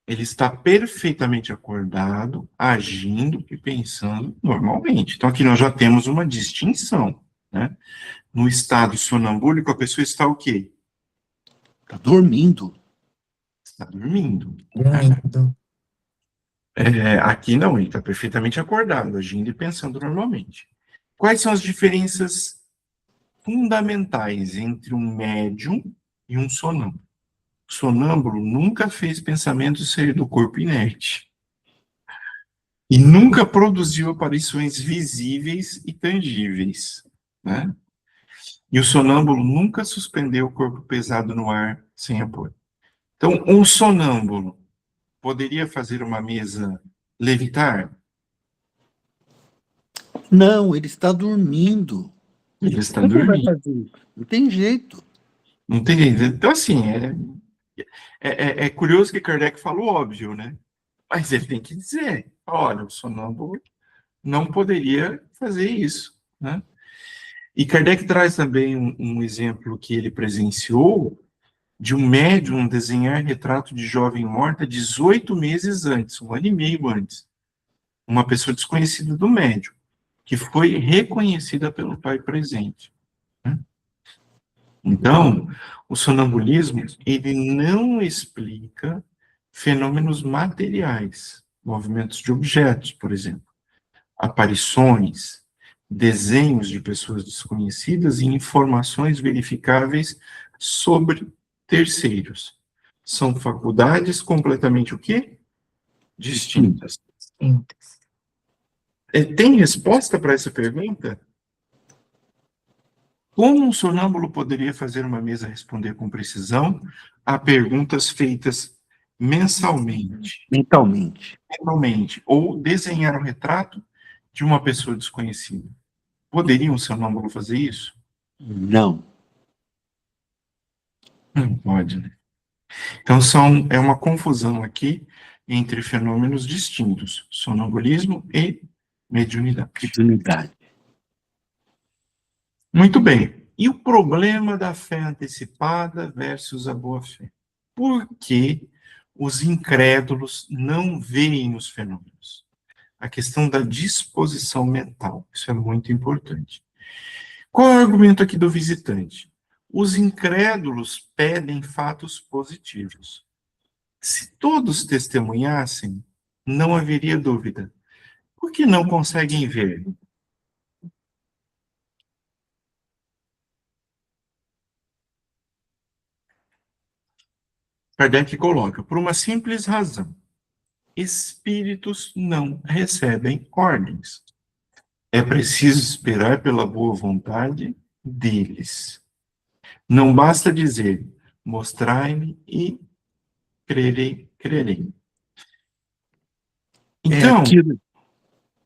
Ele está perfeitamente acordado, agindo e pensando normalmente. Então, aqui nós já temos uma distinção, né? No estado sonambúlico, a pessoa está o quê? Está dormindo. Está dormindo. Dormindo. Aqui não, ele está perfeitamente acordado, agindo e pensando normalmente. Quais são as diferenças fundamentais entre um médium e um sonâmbulo? O sonâmbulo nunca fez pensamento sair do corpo inerte. E nunca produziu aparições visíveis e tangíveis, né? E o sonâmbulo nunca suspendeu o corpo pesado no ar sem apoio. Então, um sonâmbulo poderia fazer uma mesa levitar? Não, ele está dormindo. Ele está Como ele vai dormindo. fazer isso? Não tem jeito. Não tem jeito. Então, assim, é curioso que Kardec falou óbvio, né? Mas ele tem que dizer, olha, o sonâmbulo não poderia fazer isso, né? E Kardec traz também um exemplo que ele presenciou de um médium desenhar retrato de jovem morta 18 meses antes, 1 ano e meio antes. Uma pessoa desconhecida do médium, que foi reconhecida pelo pai presente, né? Então, o sonambulismo, ele não explica fenômenos materiais, movimentos de objetos, por exemplo, aparições, desenhos de pessoas desconhecidas e informações verificáveis sobre terceiros. São faculdades completamente o quê? Distintas. Tem resposta para essa pergunta? Como um sonâmbulo poderia fazer uma mesa responder com precisão a perguntas feitas mensalmente, ou desenhar um retrato de uma pessoa desconhecida? Poderia um sonâmbulo fazer isso? Não. Não pode, né? Então, é uma confusão aqui entre fenômenos distintos, sonambulismo e mediunidade. Muito bem. E o problema da fé antecipada versus a boa-fé? Por que os incrédulos não veem os fenômenos? A questão da disposição mental, isso é muito importante. Qual é o argumento aqui do visitante? Os incrédulos pedem fatos positivos. Se todos testemunhassem, não haveria dúvida. Por que não conseguem ver? Kardec coloca, por uma simples razão. Espíritos não recebem ordens. É preciso esperar pela boa vontade deles. Não basta dizer, mostrai-me e crerei. Então,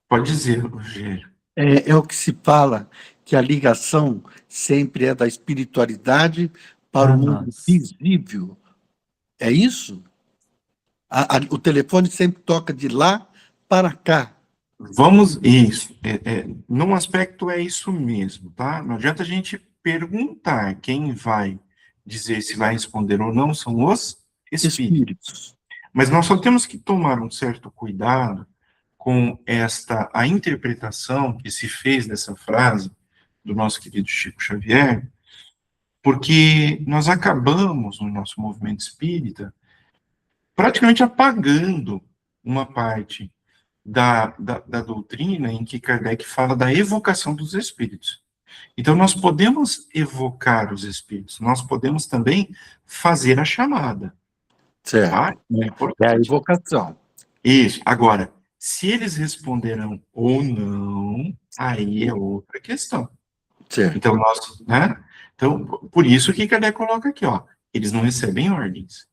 pode dizer, Rogério. É o que se fala, que a ligação sempre é da espiritualidade para o mundo visível. É isso? O telefone sempre toca de lá para cá. Isso. Num aspecto é isso mesmo, tá? Não adianta a gente perguntar. Quem vai dizer se vai responder ou não são os espíritos. Mas nós só temos que tomar um certo cuidado com a interpretação que se fez dessa frase do nosso querido Chico Xavier, porque nós acabamos, no nosso movimento espírita, praticamente apagando uma parte da doutrina em que Kardec fala da evocação dos espíritos. Então, nós podemos evocar os espíritos, nós podemos também fazer a chamada. Certo. Tá? É a evocação. Isso. Agora, se eles responderão ou não, aí é outra questão. Certo. Então, Então, por isso que Kardec coloca aqui, ó, eles não recebem ordens.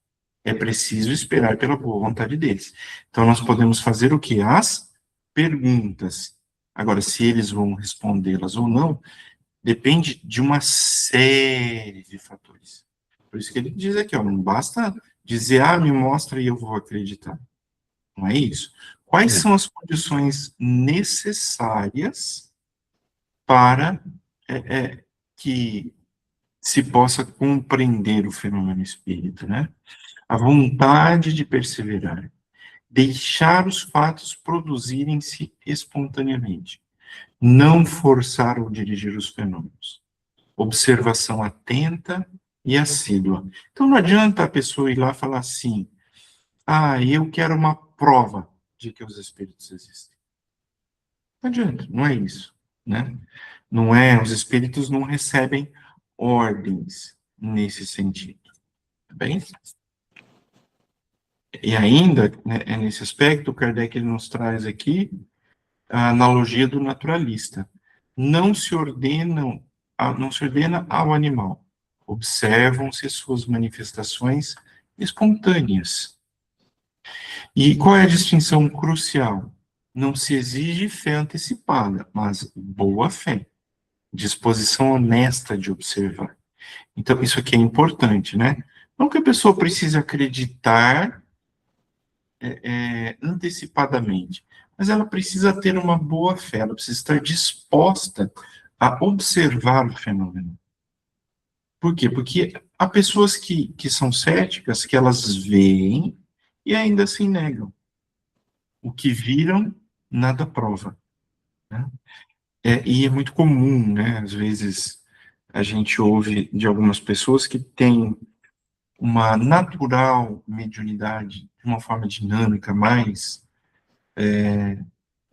É preciso esperar pela boa vontade deles. Então, nós podemos fazer o quê? As perguntas. Agora, se eles vão respondê-las ou não, depende de uma série de fatores. Por isso que ele diz aqui, ó, não basta dizer, me mostra e eu vou acreditar. Não é isso. Quais são as condições necessárias para que se possa compreender o fenômeno espírita, né? A vontade de perseverar, deixar os fatos produzirem-se espontaneamente, não forçar ou dirigir os fenômenos, observação atenta e assídua. Então não adianta a pessoa ir lá e falar assim, eu quero uma prova de que os espíritos existem. Não adianta, não é isso, né? Não é, os espíritos não recebem ordens nesse sentido, tá bem? E ainda, né, nesse aspecto, Kardec ele nos traz aqui a analogia do naturalista. Não se ordena ao animal, observam-se suas manifestações espontâneas. E qual é a distinção crucial? Não se exige fé antecipada, mas boa fé, disposição honesta de observar. Então, isso aqui é importante, né? Não que a pessoa precise acreditar antecipadamente, mas ela precisa ter uma boa fé, ela precisa estar disposta a observar o fenômeno. Por quê? Porque há pessoas que são céticas, que elas veem e ainda assim negam. O que viram, nada prova, né? E é muito comum, né? Às vezes a gente ouve de algumas pessoas que têm uma natural mediunidade de uma forma dinâmica, mais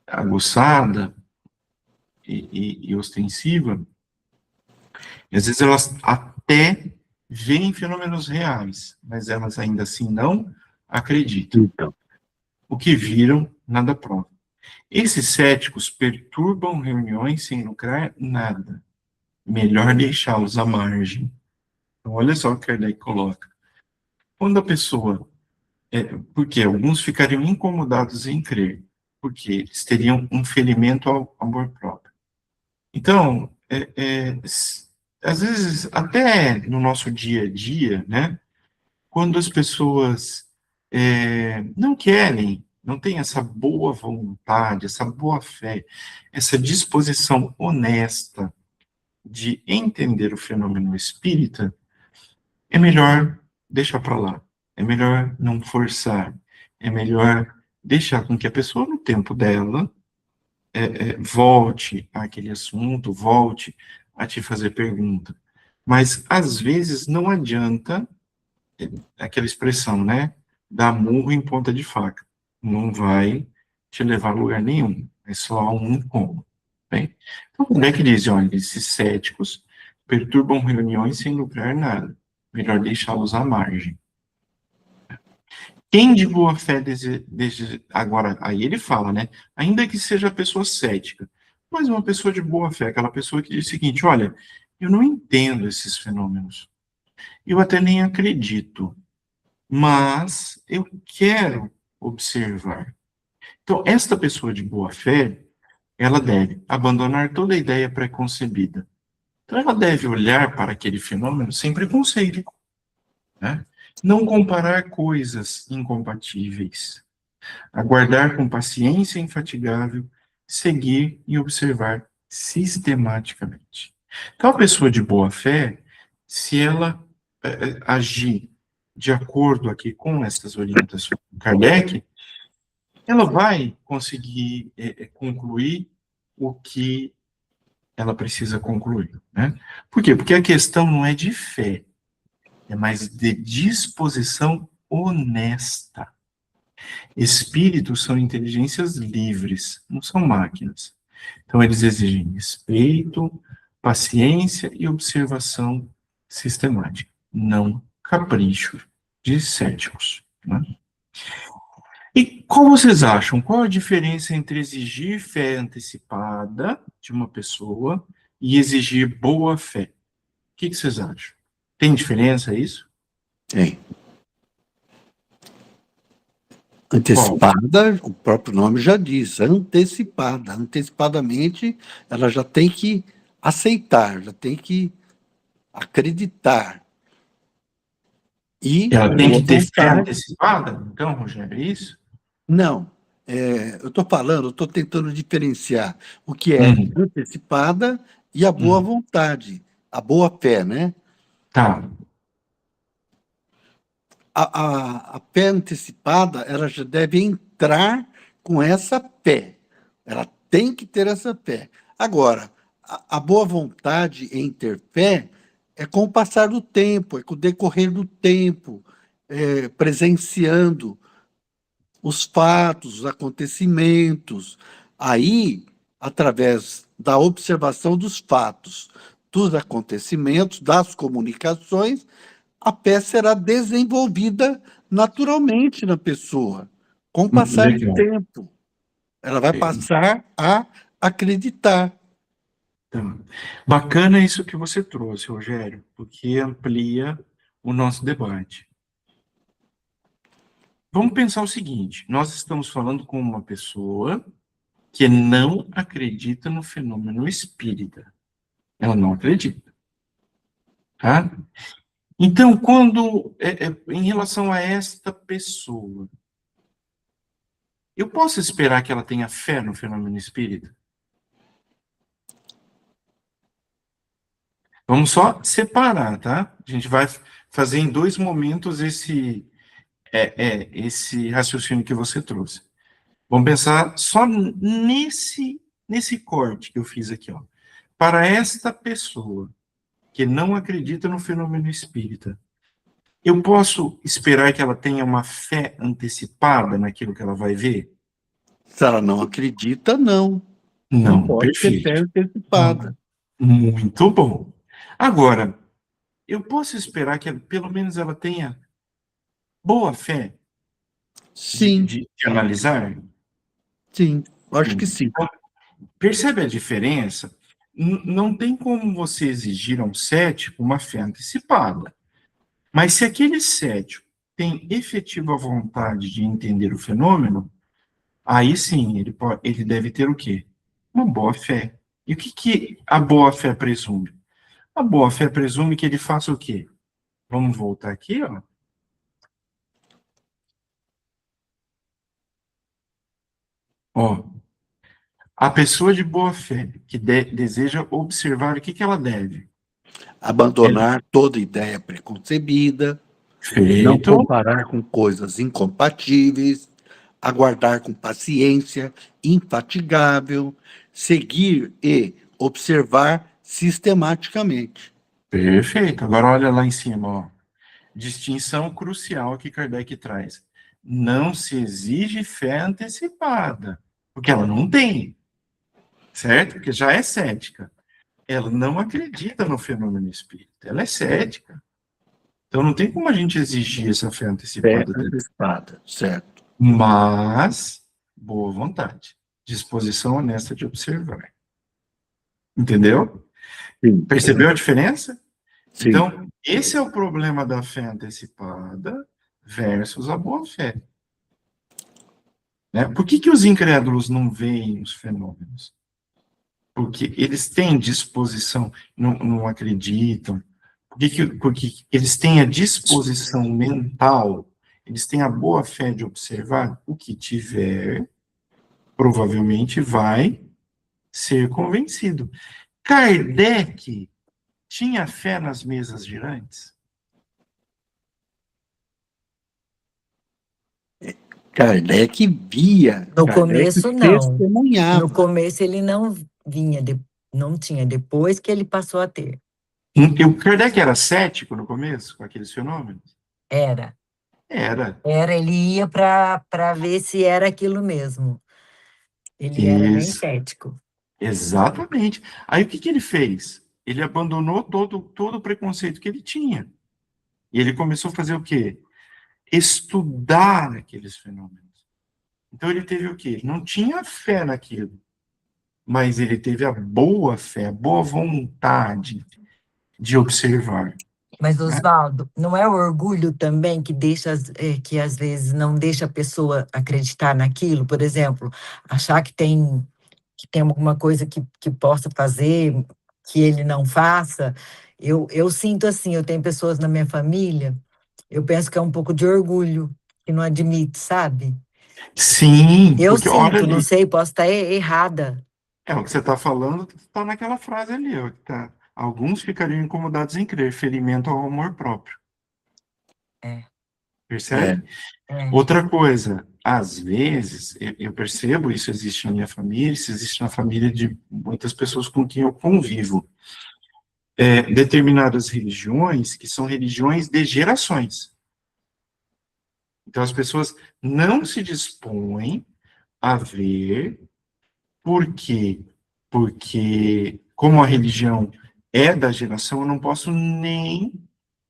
aguçada e ostensiva, e às vezes elas até veem fenômenos reais, mas elas ainda assim não acreditam. Então, O que viram, nada prova. Esses céticos perturbam reuniões sem lucrar nada. Melhor deixá-los à margem. Então, olha só o que Kardec coloca. Quando a pessoa... porque alguns ficariam incomodados em crer, porque eles teriam um ferimento ao amor próprio. Então, às vezes, até no nosso dia a dia, né, quando as pessoas não querem, não têm essa boa vontade, essa boa fé, essa disposição honesta de entender o fenômeno espírita, é melhor deixar para lá, é melhor não forçar, é melhor deixar com que a pessoa, no tempo dela, volte àquele assunto, volte a te fazer pergunta. Mas, às vezes, não adianta aquela expressão, né? Dar murro em ponta de faca. Não vai te levar a lugar nenhum. É só um incômodo. Bem? Então, como é que diz? Olha, esses céticos perturbam reuniões sem lucrar nada. Melhor deixá-los à margem. Quem de boa fé agora, aí ele fala, né? Ainda que seja pessoa cética, mas uma pessoa de boa fé, aquela pessoa que diz o seguinte: olha, eu não entendo esses fenômenos. Eu até nem acredito, mas eu quero observar. Então, esta pessoa de boa fé, ela deve abandonar toda a ideia preconcebida. Então, ela deve olhar para aquele fenômeno sem preconceito, né? Não comparar coisas incompatíveis. Aguardar com paciência infatigável, seguir e observar sistematicamente. Então, a pessoa de boa fé, se ela agir de acordo aqui com essas orientações do Kardec, ela vai conseguir concluir o que ela precisa concluir, né? Por quê? Porque a questão não é de fé, é mais de disposição honesta. Espíritos são inteligências livres, não são máquinas. Então, eles exigem respeito, paciência e observação sistemática, não capricho de céticos, né? E qual vocês acham? Qual a diferença entre exigir fé antecipada de uma pessoa e exigir boa fé? O que vocês acham? Tem diferença isso? Tem. Antecipada, o próprio nome já diz, antecipada. Antecipadamente, ela já tem que aceitar, já tem que acreditar. E ela tem que ter fé vontade. antecipada? Então, Rogério, é isso? Não. Eu estou tentando diferenciar o que é antecipada e a boa vontade, a boa fé, né? Tá. A fé antecipada, ela já deve entrar com essa fé. Ela tem que ter essa fé. Agora, a boa vontade em ter fé é com o passar do tempo, é com o decorrer do tempo, presenciando os fatos, os acontecimentos. Aí, através da observação dos fatos, dos acontecimentos, das comunicações, a fé será desenvolvida naturalmente na pessoa, com o passar do Legal. tempo. Ela vai passar a acreditar. Então, bacana isso que você trouxe, Rogério, porque amplia o nosso debate. Vamos pensar o seguinte: nós estamos falando com uma pessoa que não acredita no fenômeno espírita. Ela não acredita. Tá? Então, em relação a esta pessoa, eu posso esperar que ela tenha fé no fenômeno espírita? Vamos só separar, tá? A gente vai fazer em 2 momentos esse raciocínio que você trouxe. Vamos pensar só nesse corte que eu fiz aqui, ó. Para esta pessoa que não acredita no fenômeno espírita, eu posso esperar que ela tenha uma fé antecipada naquilo que ela vai ver? Se ela não acredita, não. Não, pode ter fé perfeito. antecipada. Muito bom. Agora, eu posso esperar que pelo menos ela tenha boa fé Sim, de analisar? sim, acho que sim. Percebe a diferença? Não tem como você exigir a um cético uma fé antecipada. Mas se aquele cético tem efetiva vontade de entender o fenômeno, aí sim, ele deve ter o quê? Uma boa fé. E o que a boa fé presume? A boa fé presume que ele faça o quê? Vamos voltar aqui, ó. Ó, a pessoa de boa fé que deseja observar o que ela deve. Abandonar toda ideia preconcebida, não Feito. comparar com coisas incompatíveis, aguardar com paciência, infatigável, seguir e observar sistematicamente. Perfeito. Agora olha lá em cima, ó. Distinção crucial que Kardec traz. Não se exige fé antecipada, porque ela não tem, certo? Porque já é cética. Ela não acredita no fenômeno espírita, ela é cética. Então não tem como a gente exigir essa fé Fé antecipada dela. antecipada, certo. Mas boa vontade, disposição honesta de observar. Entendeu? Sim. Percebeu a diferença? Sim. Então, esse é o problema da fé antecipada versus a boa-fé. Né? Por que os incrédulos não veem os fenômenos? Porque eles têm disposição, não acreditam. Porque eles têm a disposição mental, eles têm a boa-fé de observar o que tiver, provavelmente vai ser convencido. Kardec tinha fé nas mesas girantes? Kardec via. No Kardec começo, não. testemunhava. No começo, ele não vinha, não tinha. Depois que ele passou a ter. O Kardec era cético no começo, com aqueles fenômenos? Era. Era. Ele ia para ver se era aquilo mesmo. Ele era bem cético. Exatamente. Aí o que ele fez? Ele abandonou todo o preconceito que ele tinha. E ele começou a fazer o quê? Estudar aqueles fenômenos. Então ele teve o quê? Ele não tinha fé naquilo, mas ele teve a boa fé, a boa vontade de observar. Mas, Oswaldo, não é o orgulho também que deixa, que às vezes não deixa a pessoa acreditar naquilo? Por exemplo, achar que tem alguma coisa que possa fazer, que ele não faça. Eu sinto assim, eu tenho pessoas na minha família, eu penso que é um pouco de orgulho, que não admite, sabe? Sim, Eu porque olha sinto, ali, não sei, posso estar errada. o que você está falando está naquela frase ali, ó, que tá, alguns ficariam incomodados em crer, ferimento ao amor próprio. É. Percebe? É. Outra coisa, às vezes, eu percebo, isso existe na minha família, isso existe na família de muitas pessoas com quem eu convivo. Determinadas religiões, que são religiões de gerações. Então, as pessoas não se dispõem a ver por quê? Porque, como a religião é da geração, eu não posso nem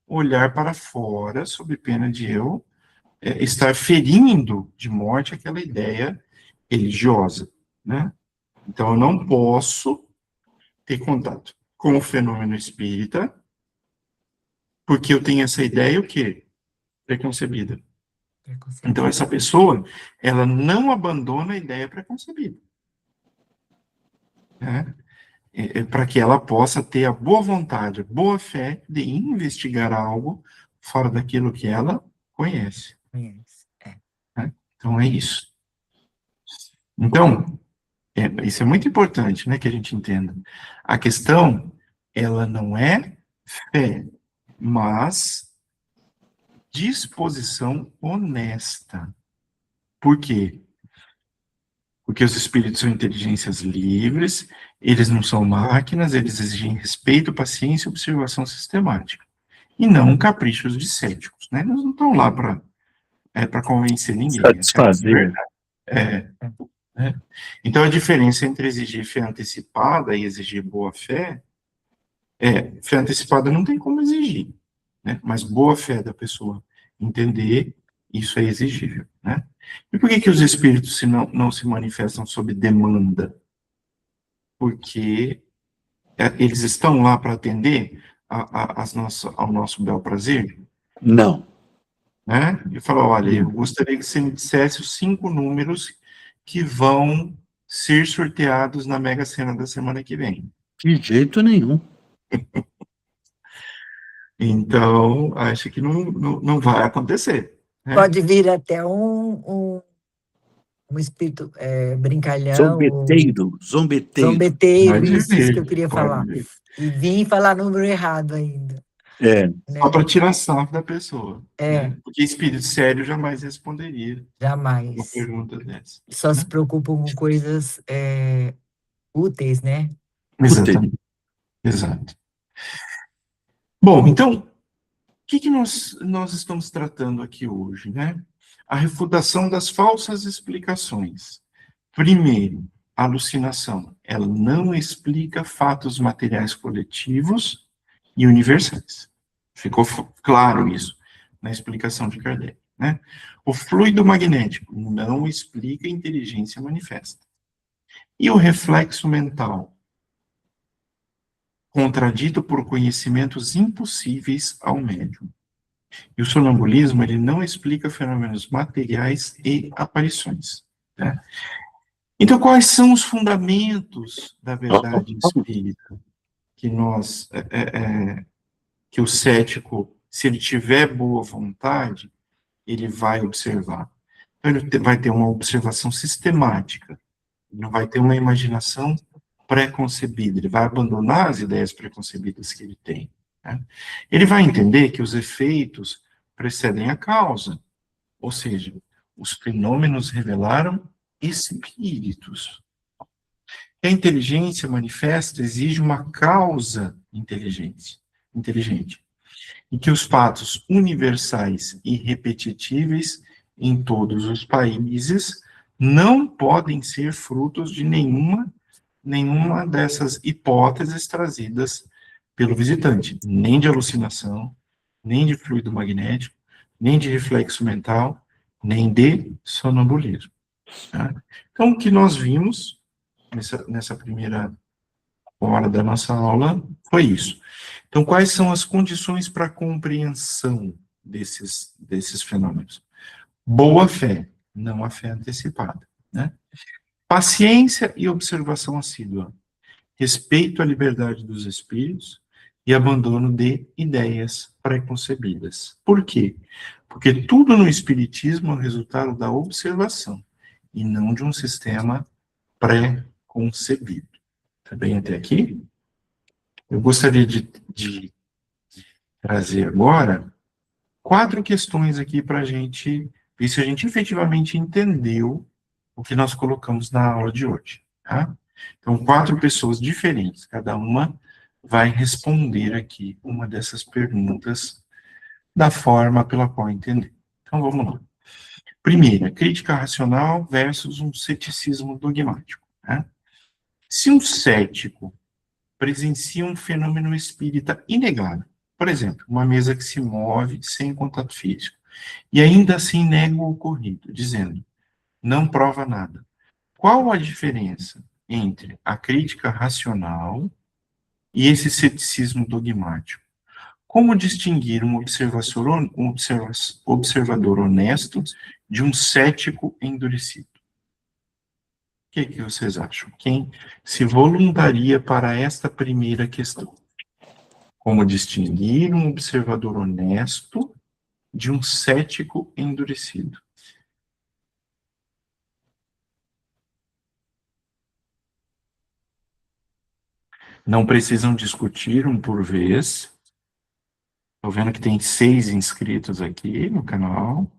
olhar para fora, sob pena de eu estar ferindo de morte aquela ideia religiosa, né? Então, eu não posso ter contato com o fenômeno espírita, porque eu tenho essa ideia, o quê? Preconcebida. Então, essa pessoa, ela não abandona a ideia preconcebida, né? Para que ela possa ter a boa vontade, a boa fé de investigar algo fora daquilo que ela conhece. Né? Então, é isso. Então, isso é muito importante, né, que a gente entenda. A questão, ela não é fé, mas disposição honesta. Por quê? Porque os espíritos são inteligências livres, eles não são máquinas, eles exigem respeito, paciência e observação sistemática. E não caprichos de céticos, né? Eles não estão lá para convencer ninguém. Satisfazer. Né? Então, a diferença entre exigir fé antecipada e exigir boa fé fé antecipada não tem como exigir, né? Mas boa fé da pessoa entender, isso é exigível, né? E por que os espíritos não se manifestam sob demanda? Porque eles estão lá para atender ao nosso bel prazer? Não. Né? E falou, olha, eu gostaria que você me dissesse os 5 números que vão ser sorteados na Mega Sena da semana que vem. De jeito nenhum. Então, acho que não vai acontecer. Né? Pode vir até um espírito brincalhão. Zombeteiro. Zombeteiro, isso que eu queria pode falar. vir. E vim falar número errado ainda. É. Né? Só para tirar sarro da pessoa. É. Né? Porque espírito sério jamais responderia Jamais. uma pergunta dessa. Só se preocupam com coisas úteis, né? Exatamente. Exato. Bom, então, o que nós estamos tratando aqui hoje, né? A refutação das falsas explicações. Primeiro, a alucinação. Ela não explica fatos materiais coletivos e universais. Ficou claro isso na explicação de Kardec, né? O fluido magnético não explica a inteligência manifesta. E o reflexo mental, contradito por conhecimentos impossíveis ao médium. E o sonambulismo, ele não explica fenômenos materiais e aparições. Né? Então, quais são os fundamentos da verdade espírita que que o cético, se ele tiver boa vontade, ele vai observar? Então, ele vai ter uma observação sistemática, ele não vai ter uma imaginação pré-concebida, ele vai abandonar as ideias pré-concebidas que ele tem. Né? Ele vai entender que os efeitos precedem a causa, ou seja, os fenômenos revelaram espíritos. E a inteligência manifesta exige uma causa inteligente, e que os fatos universais e repetitíveis em todos os países não podem ser frutos de nenhuma dessas hipóteses trazidas pelo visitante, nem de alucinação, nem de fluido magnético, nem de reflexo mental, nem de sonambulismo. Tá? Então, o que nós vimos nessa primeira hora da nossa aula foi isso. Então, quais são as condições para a compreensão desses fenômenos? Boa fé, não a fé antecipada, né? Paciência e observação assídua, respeito à liberdade dos espíritos e abandono de ideias pré-concebidas. Por quê? Porque tudo no espiritismo é o resultado da observação e não de um sistema pré-concebido. Tá bem até aqui? Eu gostaria de trazer agora 4 questões aqui para a gente ver se a gente efetivamente entendeu o que nós colocamos na aula de hoje. Tá? Então, 4 pessoas diferentes, cada uma vai responder aqui uma dessas perguntas da forma pela qual entender. Então, vamos lá. Primeira, crítica racional versus um ceticismo dogmático. Né? Se um cético presencia um fenômeno espírita inegável, por exemplo, uma mesa que se move sem contato físico, e ainda assim nega o ocorrido, dizendo, não prova nada. Qual a diferença entre a crítica racional e esse ceticismo dogmático? Como distinguir um observador honesto de um cético endurecido? O que vocês acham? Quem se voluntaria para esta primeira questão? Como distinguir um observador honesto de um cético endurecido? Não precisam discutir um por vez. Estou vendo que tem 6 inscritos aqui no canal.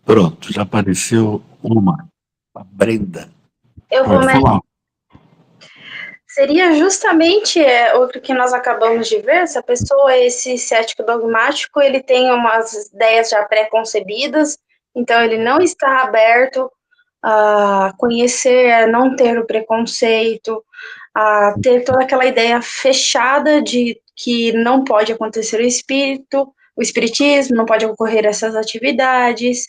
Pronto, já apareceu uma, a Brenda. Eu vou falar. Seria justamente o que nós acabamos de ver, se a pessoa é esse cético dogmático, ele tem umas ideias já pré-concebidas, então ele não está aberto a conhecer, a não ter o preconceito, a ter toda aquela ideia fechada de que não pode acontecer o espiritismo, não pode ocorrer essas atividades,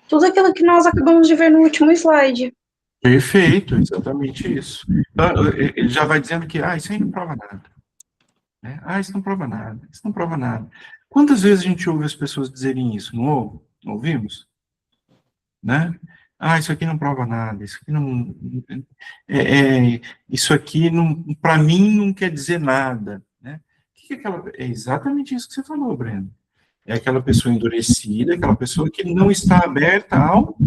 tudo aquilo que nós acabamos de ver no último slide. Perfeito, exatamente isso. Ele já vai dizendo que, isso aí não prova nada. Né? Isso não prova nada, isso não prova nada. Quantas vezes a gente ouve as pessoas dizerem isso? Não ouvimos? Né? Isso aqui não prova nada, isso aqui não... isso aqui, para mim, não quer dizer nada. Né? É exatamente isso que você falou, Breno. É aquela pessoa endurecida, aquela pessoa que não está aberta ao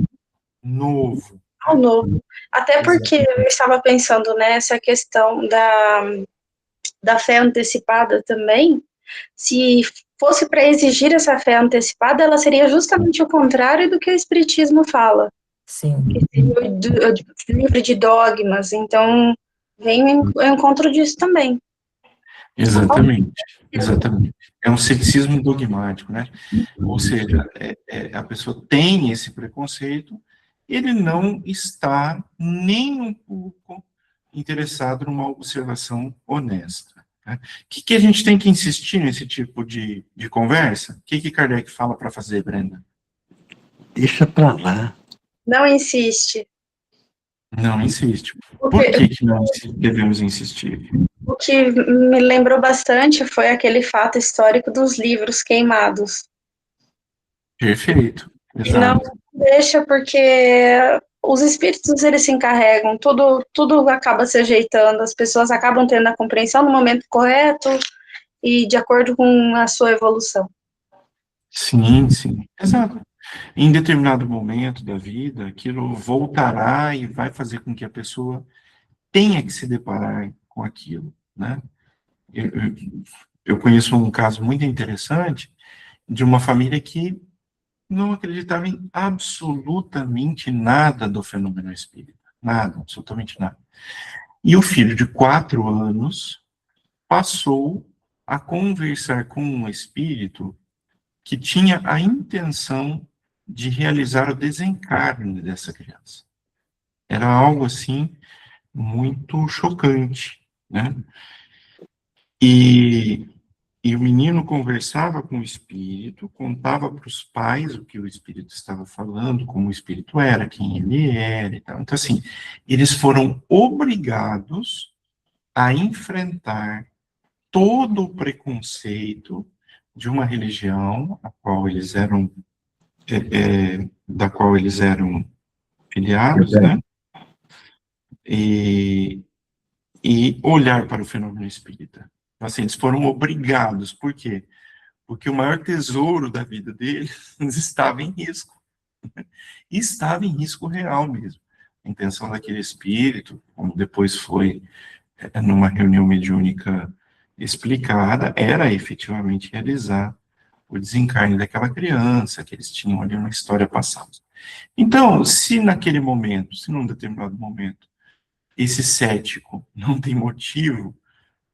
novo. Ao novo. Até porque eu estava pensando nessa questão da fé antecipada também, se fosse para exigir essa fé antecipada, ela seria justamente o contrário do que o Espiritismo fala. Sim. Que seria o livro de dogmas, então vem ao encontro disso também. Exatamente, exatamente. É um ceticismo dogmático, né? Ou seja, a pessoa tem esse preconceito, ele não está nem um pouco interessado numa observação honesta. Né? O que a gente tem que insistir nesse tipo de conversa? O que Kardec fala para fazer, Brenda? Deixa para lá. Não insiste. Não insiste. Por que não devemos insistir? O que me lembrou bastante foi aquele fato histórico dos livros queimados. Perfeito. Exato. Não deixa, porque os espíritos, eles se encarregam, tudo acaba se ajeitando, as pessoas acabam tendo a compreensão no momento correto e de acordo com a sua evolução. Sim, exato. Em determinado momento da vida, aquilo voltará e vai fazer com que a pessoa tenha que se deparar com aquilo, né? Eu conheço um caso muito interessante de uma família que não acreditava em absolutamente nada do fenômeno espírita. Nada, absolutamente nada. E o filho de 4 anos passou a conversar com um espírito que tinha a intenção de realizar o desencarne dessa criança. Era algo, assim, muito chocante, né? E o menino conversava com o espírito, contava para os pais o que o espírito estava falando, como o espírito era, quem ele era e tal. Então, assim, eles foram obrigados a enfrentar todo o preconceito de uma religião a qual eles eram, da qual eles eram filiados, né? E olhar para o fenômeno espírita. Assim, eles foram obrigados. Por quê? Porque o maior tesouro da vida deles estava em risco. E estava em risco real mesmo. A intenção daquele espírito, como depois foi numa reunião mediúnica explicada, era efetivamente realizar o desencarne daquela criança, que eles tinham ali uma história passada. Então, se naquele momento, se num determinado momento, esse cético não tem motivo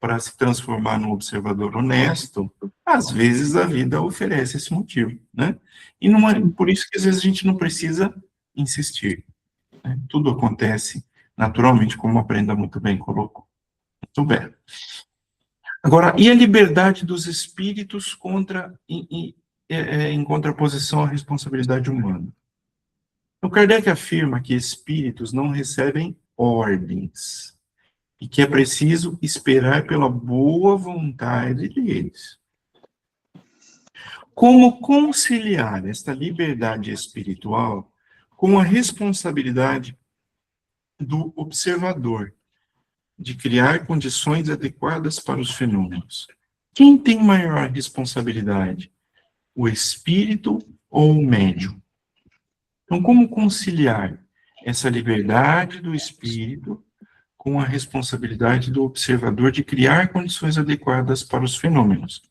para se transformar num observador honesto, às vezes a vida oferece esse motivo, né? E não é, por isso que às vezes a gente não precisa insistir, né? Tudo acontece naturalmente, como a Brenda muito bem colocou. Muito bem. Agora, e a liberdade dos espíritos em contraposição à responsabilidade humana? O Kardec afirma que espíritos não recebem ordens e que é preciso esperar pela boa vontade deles. Como conciliar esta liberdade espiritual com a responsabilidade do observador de criar condições adequadas para os fenômenos? Quem tem maior responsabilidade? O espírito ou o médium? Então, como conciliar essa liberdade do espírito com a responsabilidade do observador de criar condições adequadas para os fenômenos?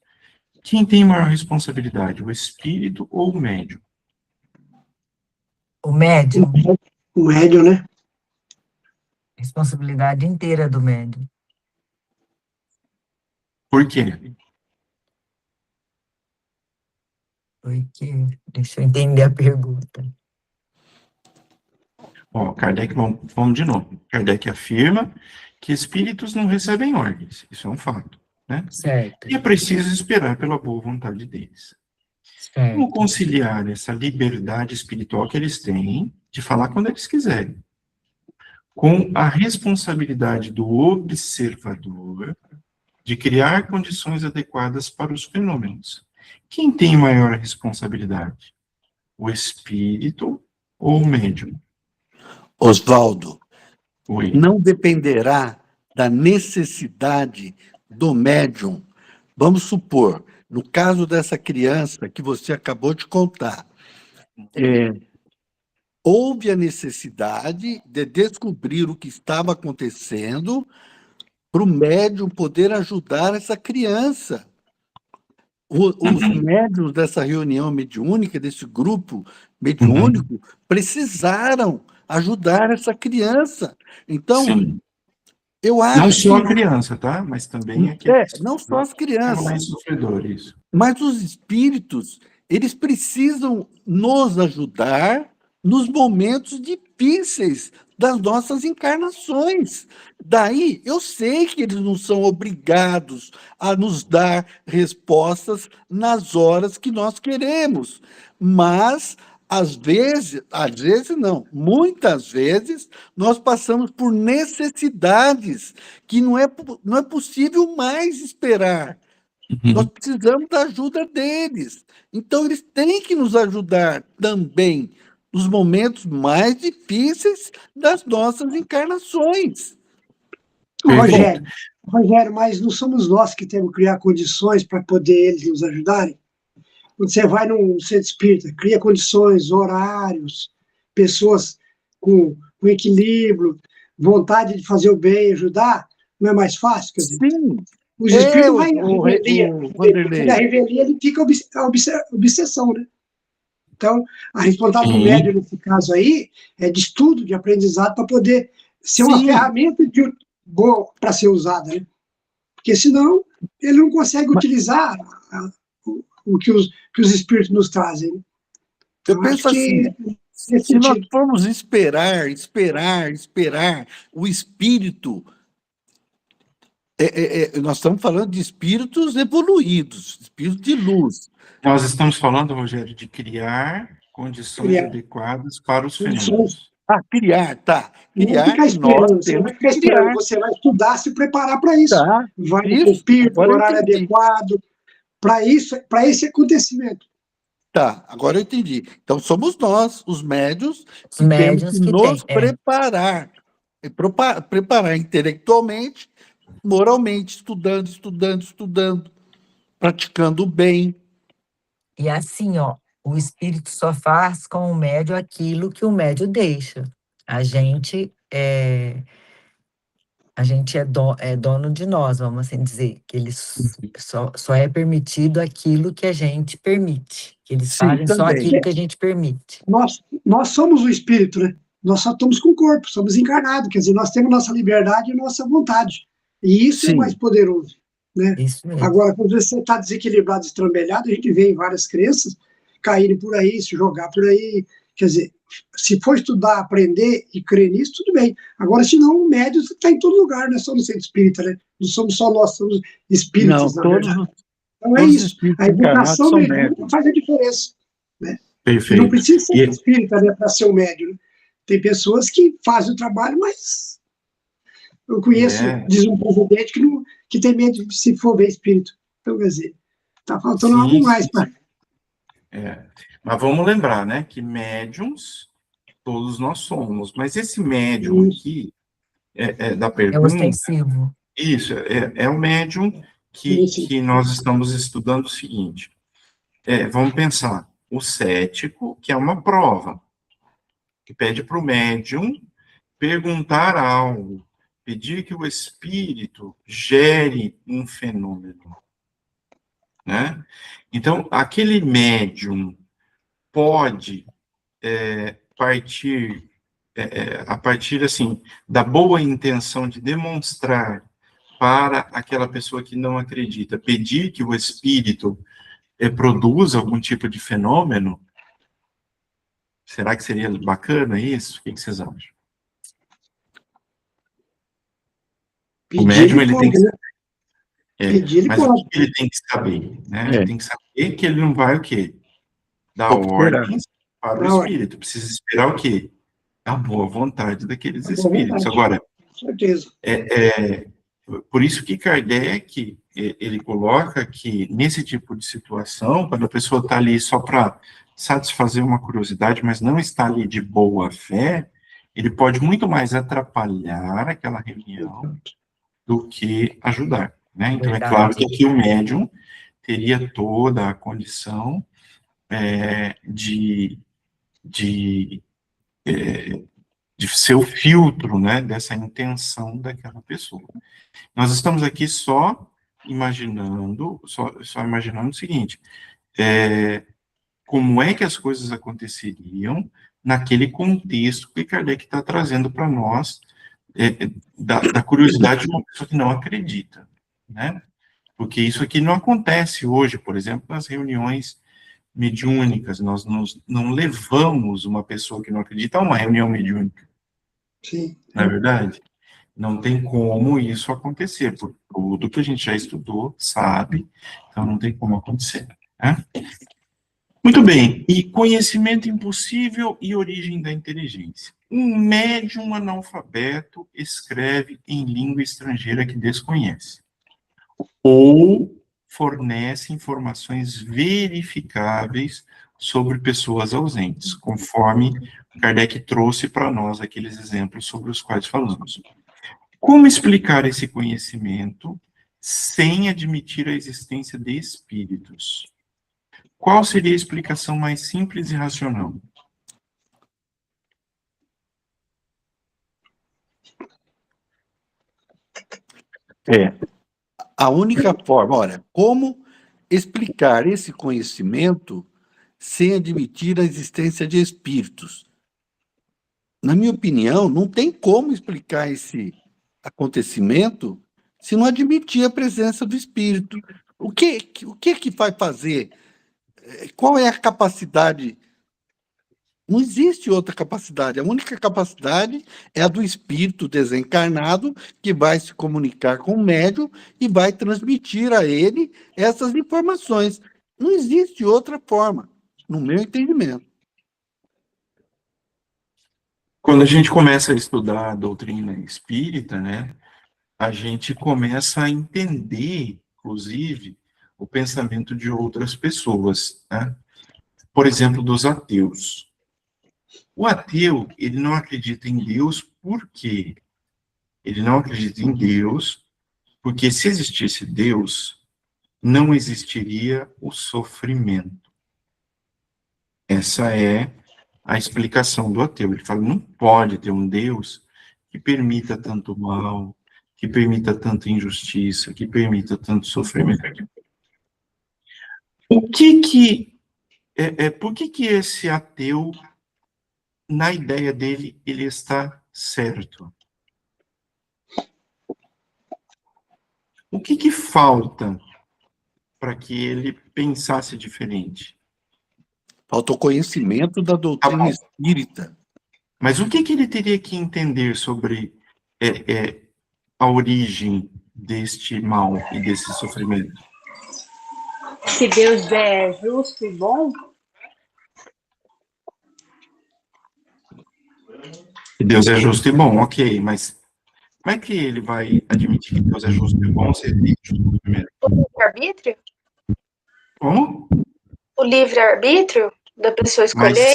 Quem tem maior responsabilidade, o espírito ou o médium? O médium. O médium, né? Responsabilidade inteira do médium. Por quê? Porque, deixa eu entender a pergunta. Ó, Kardec, vamos de novo. Kardec afirma que espíritos não recebem ordens, isso é um fato, né? Certo. E é preciso esperar pela boa vontade deles. Certo. Como conciliar essa liberdade espiritual que eles têm de falar quando eles quiserem, com a responsabilidade do observador de criar condições adequadas para os fenômenos? Quem tem maior responsabilidade? O espírito ou o médium? Oswaldo, Oi. não dependerá da necessidade do médium. Vamos supor, no caso dessa criança que você acabou de contar, houve a necessidade de descobrir o que estava acontecendo para o médium poder ajudar essa criança. Os médiuns dessa reunião mediúnica, desse grupo mediúnico, precisaram ajudar essa criança. Então, sim, eu acho não só a criança, tá? Mas também aqueles não só as crianças, mais sofredores. mas os espíritos, eles precisam nos ajudar nos momentos difíceis das nossas encarnações. Daí, eu sei que eles não são obrigados a nos dar respostas nas horas que nós queremos, mas às vezes não, muitas vezes nós passamos por necessidades que não é possível mais esperar. Nós precisamos da ajuda deles. Então, eles têm que nos ajudar também nos momentos mais difíceis das nossas encarnações. Rogério, mas não somos nós que temos que criar condições para poder eles nos ajudarem? Quando você vai num centro espírita, cria condições, horários, pessoas com equilíbrio, vontade de fazer o bem, ajudar, não é mais fácil? Quer dizer, Sim. os espíritos vai na Vanderlei. na revelia ele fica obsessão, né? Então, a responsabilidade do médium, nesse caso aí, é de estudo, de aprendizado, para poder ser uma ferramenta boa para ser usada, né? Porque senão ele não consegue utilizar o que os espíritos nos trazem. Né? Eu penso assim, se nós formos esperar o espírito, nós estamos falando de espíritos evoluídos, espíritos de luz. Nós estamos falando, Rogério, de criar condições adequadas para os fenômenos. Criar, tá. Criar, não ficar esperando, você não vai ficar esperando, você vai estudar, se preparar para isso. Tá. Vai no espírito, no horário adequado, para esse acontecimento. Tá, agora eu entendi. Então, somos nós, os médiuns, que temos que nos preparar. Preparar intelectualmente, moralmente, estudando, praticando o bem. E assim, ó, o espírito só faz com o médium aquilo que o médium deixa. A gente é dono de nós, vamos assim dizer, que eles só é permitido aquilo que a gente permite, que eles fazem só aquilo que a gente permite. Nós somos o espírito, né? Nós só estamos com o corpo, somos encarnados, quer dizer, nós temos nossa liberdade e nossa vontade. E isso é o Sim. mais poderoso, né? Isso mesmo. Agora, quando você está desequilibrado, estrambelhado, a gente vê em várias crenças caírem por aí, se jogar por aí. Quer dizer, se for estudar, aprender e crer nisso, tudo bem. Agora, se não, o médium está em todo lugar, não é só no centro espírita, né? Não somos só nós, somos espíritos, Não, na verdade. Então é todos os isso. espíritos A encarnados educação são mediúnica médiums. faz a diferença, né? E não Perfeito. precisa ser E, espírita, né, para ser um médium, né? Tem pessoas que fazem o trabalho, mas eu conheço, é, diz um presidente que tem medo de se for ver espírito. Então, quer dizer, está faltando algo sim, mais. sim. Mas vamos lembrar, né, que médiums todos nós somos, mas esse médium aqui, da É pergunta, ostensivo. isso, é o médium que nós estamos estudando o seguinte, vamos pensar, o cético, que é uma prova, que pede para o médium perguntar algo, pedir que o espírito gere um fenômeno, né? Então, aquele médium pode partir, a partir, assim, da boa intenção de demonstrar para aquela pessoa que não acredita, pedir que o espírito produza algum tipo de fenômeno, será que seria bacana isso? O que vocês acham? O Pedir médium, ele ele tem que... pode, né? Pedir ele Mas o pode. que ele tem que saber, né? Ele É, tem que saber que ele não vai o quê? Dar operar. ordens para o Na hora, espírito. Precisa esperar o quê? A boa vontade daqueles a boa espíritos. vontade, Agora, com certeza. por isso que Kardec, ele coloca que nesse tipo de situação, quando a pessoa está ali só para satisfazer uma curiosidade, mas não está ali de boa fé, ele pode muito mais atrapalhar aquela reunião do que ajudar, né? Então, é claro que Verdade. aqui o médium teria toda a condição de, de, de ser o filtro, né, dessa intenção daquela pessoa. Nós estamos aqui só imaginando, só imaginando o seguinte, como é que as coisas aconteceriam naquele contexto que Kardec está trazendo para nós, da curiosidade de uma pessoa que não acredita, né? Porque isso aqui não acontece hoje, por exemplo, nas reuniões mediúnicas, nós não levamos uma pessoa que não acredita a uma reunião mediúnica, Sim. não é verdade? Não tem como isso acontecer, por tudo que a gente já estudou, sabe, então não tem como acontecer, né? Muito bem, e conhecimento impossível e origem da inteligência. Um médium analfabeto escreve em língua estrangeira que desconhece, ou fornece informações verificáveis sobre pessoas ausentes, conforme Kardec trouxe para nós aqueles exemplos sobre os quais falamos. Como explicar esse conhecimento sem admitir a existência de espíritos? Qual seria a explicação mais simples e racional? A única forma, olha, como explicar esse conhecimento sem admitir a existência de espíritos? Na minha opinião, não tem como explicar esse acontecimento se não admitir a presença do espírito. O que vai fazer? Qual é a capacidade? Não existe outra capacidade. A única capacidade é a do espírito desencarnado que vai se comunicar com o médium e vai transmitir a ele essas informações. Não existe outra forma, no meu entendimento. Quando a gente começa a estudar a doutrina espírita, né, a gente começa a entender, inclusive, o pensamento de outras pessoas, né? Por exemplo, dos ateus. O ateu, ele não acredita em Deus por quê? Ele não acredita em Deus porque se existisse Deus, não existiria o sofrimento. Essa é a explicação do ateu. Ele fala, não pode ter um Deus que permita tanto mal, que permita tanta injustiça, que permita tanto sofrimento. Por que esse ateu, na ideia dele, ele está certo? O que falta para que ele pensasse diferente? Falta o conhecimento da doutrina espírita. Mas o que ele teria que entender sobre a origem deste mal e desse sofrimento? Que Deus é justo e bom? Deus é justo e bom, ok, mas como é que ele vai admitir que Deus é justo e bom se ele existe o sofrimento? O livre-arbítrio? Como? O livre-arbítrio da pessoa escolher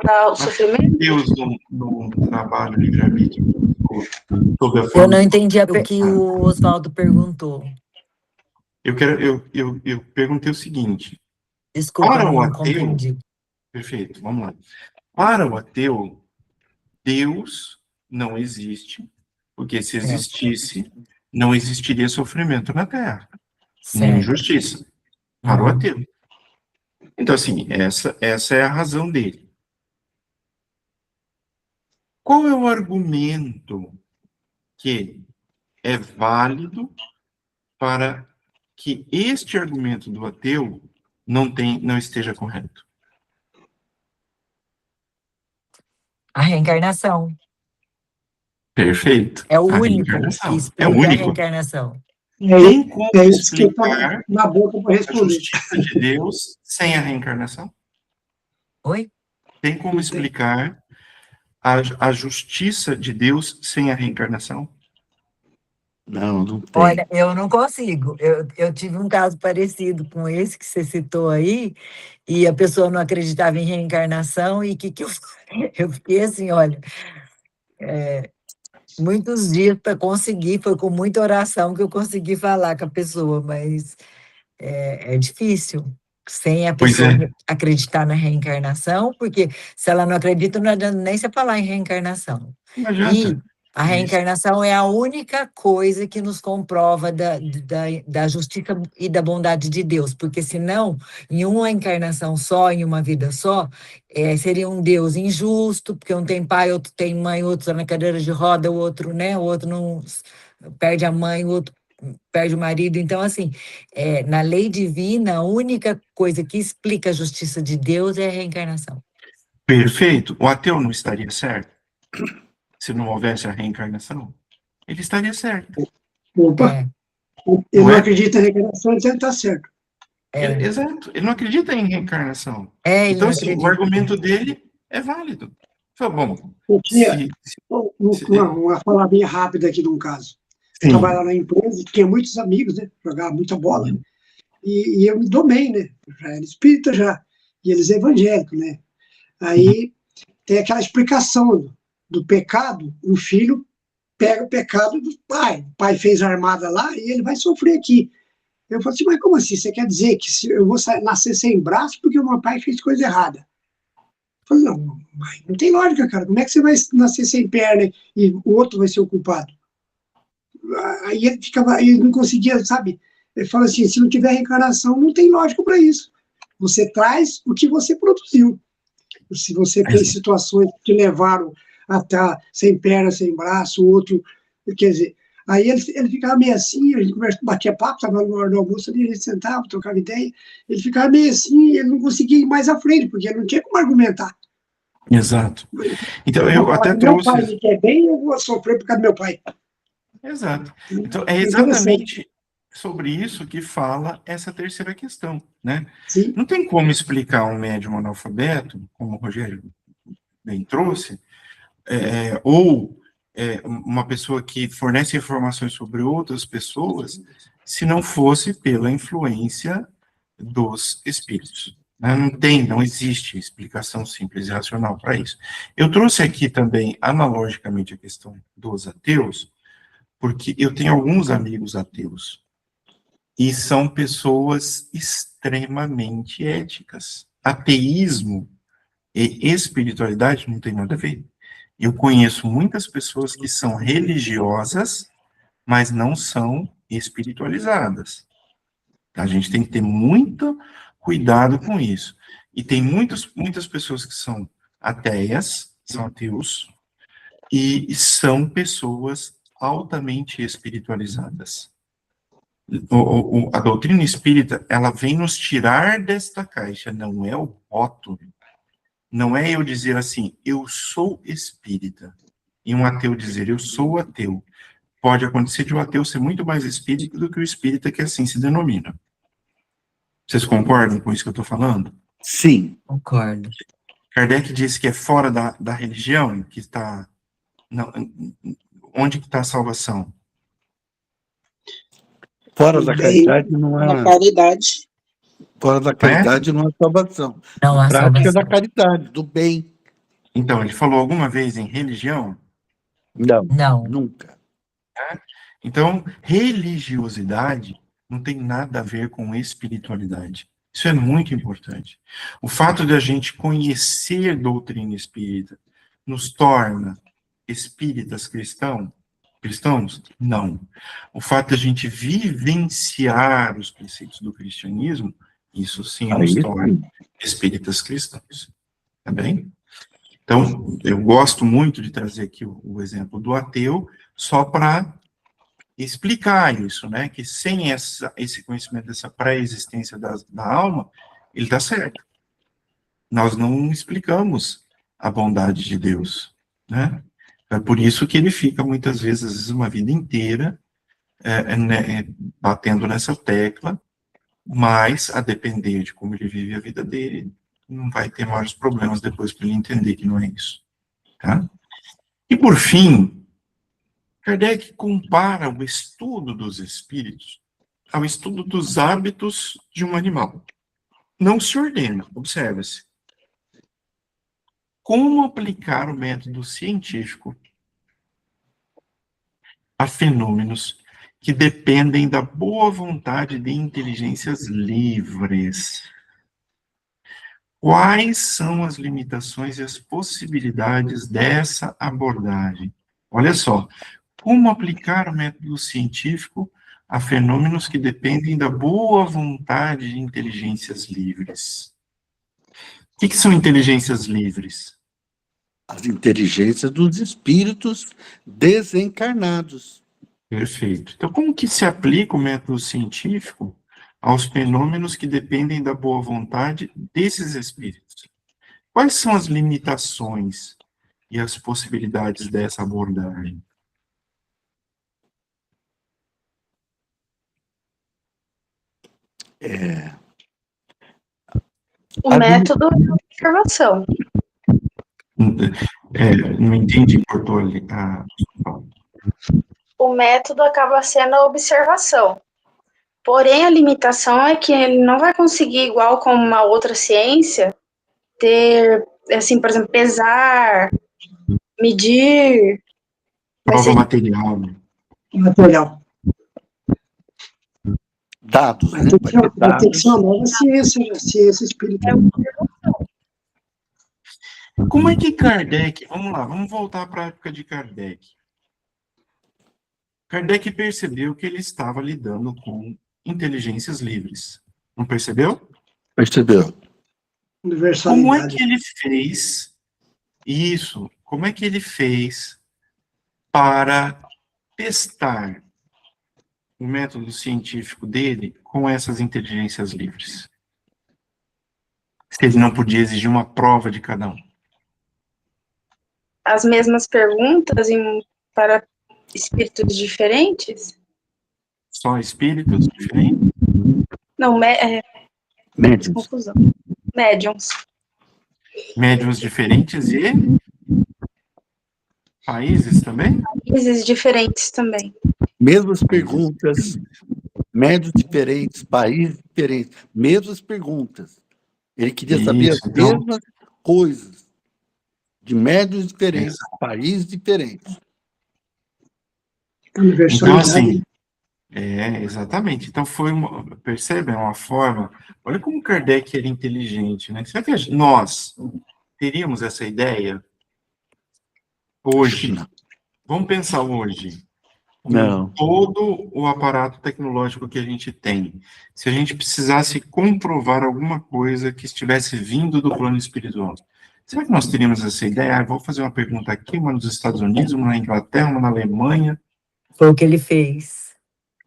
causar o sofrimento? Deus não trabalha o livre-arbítrio sob a Eu forma. não entendi a que o Oswaldo perguntou. Eu perguntei o seguinte. Desculpa, Para o não ateu, compreendi. perfeito, vamos lá. Para o ateu, Deus não existe, porque se existisse, não existiria sofrimento na Terra, nem Certo. injustiça, para o ateu. Então, assim, essa é a razão dele. Qual é o argumento que é válido para que este argumento do ateu não esteja correto? A reencarnação. Perfeito. É o A único que reencarnação. explica É o a único. reencarnação. Tem como É isso que eu explicar estava na boca para a responder. justiça de Deus sem a reencarnação? Oi? Tem como explicar a justiça de Deus sem a reencarnação? Não tem. Olha, eu não consigo. Eu tive um caso parecido com esse que você citou aí, e a pessoa não acreditava em reencarnação, e eu fiquei assim, olha, muitos dias para conseguir, foi com muita oração que eu consegui falar com a pessoa, mas é difícil, sem a Pois pessoa é. acreditar na reencarnação, porque se ela não acredita, não adianta nem você falar em reencarnação. Não E adianta. a reencarnação é a única coisa que nos comprova da justiça e da bondade de Deus, porque senão, em uma encarnação só, em uma vida só, seria um Deus injusto, porque um tem pai, outro tem mãe, outro está na cadeira de roda, o outro não perde a mãe, o outro perde o marido. Então, assim, na lei divina, a única coisa que explica a justiça de Deus é a reencarnação. Perfeito. O ateu não estaria certo? Se não houvesse a reencarnação? Ele estaria certo. Opa, ele Não não é? acredita em reencarnação, então ele está certo. Exato. Ele não acredita em reencarnação. Ele Então, não assim, o acredita. argumento dele é válido. Então, bom, Eu tinha se... uma palavrinha rápida aqui de um caso. Eu trabalhava na empresa, tinha muitos amigos, né? Jogava muita bola. E eu me dou bem, né? Já era espírita já. E eles evangélicos, né? Aí tem aquela explicação do pecado, o filho pega o pecado do pai. O pai fez a armada lá e ele vai sofrer aqui. Eu falei assim, mas como assim? Você quer dizer que eu vou nascer sem braço porque o meu pai fez coisa errada? Eu falei, não, mãe, não tem lógica, cara. Como é que você vai nascer sem perna e o outro vai ser o culpado? Aí ele não conseguia, sabe? Ele fala assim, se não tiver reencarnação, não tem lógica para isso. Você traz o que você produziu. Se você tem situações que te levaram a estar sem perna, sem braço, o outro, quer dizer, aí ele ficava meio assim, a gente batia papo, estava no hora do almoço ali, a gente sentava, trocava ideia, ele ficava meio assim, ele não conseguia ir mais à frente, porque ele não tinha como argumentar. Exato. Então, eu até meu pai trouxe... me quer bem, eu vou sofrer por causa do meu pai. Exato. Então, é exatamente sobre isso que fala essa terceira questão, né? Sim. Não tem como explicar um médium analfabeto, como o Rogério bem trouxe, ou uma pessoa que fornece informações sobre outras pessoas, se não fosse pela influência dos espíritos. Né? Não existe explicação simples e racional para isso. Eu trouxe aqui também, analogicamente, a questão dos ateus, porque eu tenho alguns amigos ateus, e são pessoas extremamente éticas. Ateísmo e espiritualidade não tem nada a ver. Eu conheço muitas pessoas que são religiosas, mas não são espiritualizadas. A gente tem que ter muito cuidado com isso. E tem muitas pessoas que são ateias, são ateus, e são pessoas altamente espiritualizadas. A doutrina espírita, ela vem nos tirar desta caixa, não é o rótulo. Não é eu dizer assim, eu sou espírita, e um ateu dizer, eu sou ateu. Pode acontecer de o ateu ser muito mais espírita do que o espírita que assim se denomina. Vocês concordam com isso que eu estou falando? Sim. Concordo. Kardec disse que é fora da religião, que está... Onde que está a salvação? Fora da caridade não Na há. caridade. Fora da caridade não há salvação. Não há Prática salvação. da caridade, do bem. Então, ele falou alguma vez em religião? Não, Não. nunca. Então, religiosidade não tem nada a ver com espiritualidade. Isso é muito importante. O fato de a gente conhecer doutrina espírita nos torna espíritas cristãos? Não. O fato de a gente vivenciar os preceitos do cristianismo, isso sim nos torna espíritas cristãos. Tá bem? Então, eu gosto muito de trazer aqui o exemplo do ateu, só para explicar isso, né? Que sem esse conhecimento dessa pré-existência da alma, ele está certo. Nós não explicamos a bondade de Deus, né? É por isso que ele fica, muitas vezes, às vezes, uma vida inteira batendo nessa tecla, mas, a depender de como ele vive a vida dele, não vai ter maiores problemas depois para ele entender que não é isso. Tá? E, por fim, Kardec compara o estudo dos espíritos ao estudo dos hábitos de um animal. Não se ordena, observe-se. Como aplicar o método científico a fenômenos que dependem da boa vontade de inteligências livres? Quais são as limitações e as possibilidades dessa abordagem? Olha só, como aplicar o método científico a fenômenos que dependem da boa vontade de inteligências livres? O que são inteligências livres? As inteligências dos espíritos desencarnados. Perfeito. Então, como que se aplica o método científico aos fenômenos que dependem da boa vontade desses espíritos? Quais são as limitações e as possibilidades dessa abordagem? O método é a observação. Não entendi, cortou ali. O método acaba sendo a observação. Porém, a limitação é que ele não vai conseguir, igual com uma outra ciência, ter, assim, por exemplo, pesar, medir. Prova material. Né? Material. Dados, né? Vai ter que ser uma nova ciência, a ciência espiritual. Como é que Kardec, vamos lá, vamos voltar para a época de Kardec. Kardec percebeu que ele estava lidando com inteligências livres. Não percebeu? Percebeu. Como é que ele fez isso? Como é que ele fez para testar o método científico dele com essas inteligências livres? Se ele não podia exigir uma prova de cada um. As mesmas perguntas para espíritos diferentes? Só espíritos diferentes? Não, médiums. Confusão. Médiums. Médiums diferentes e países também? Países diferentes também. Mesmas perguntas, médios diferentes, países diferentes, mesmas perguntas. Ele queria saber as mesmas coisas, de médios diferentes, países diferentes. Então, assim, exatamente. Então, percebe, é uma forma, olha como Kardec era inteligente, né? Será que nós teríamos essa ideia hoje? Vamos pensar hoje. Com todo o aparato tecnológico que a gente tem, se a gente precisasse comprovar alguma coisa que estivesse vindo do plano espiritual, será que nós teríamos essa ideia? Vou fazer uma pergunta aqui, uma nos Estados Unidos, uma na Inglaterra, uma na Alemanha. Foi o que ele fez.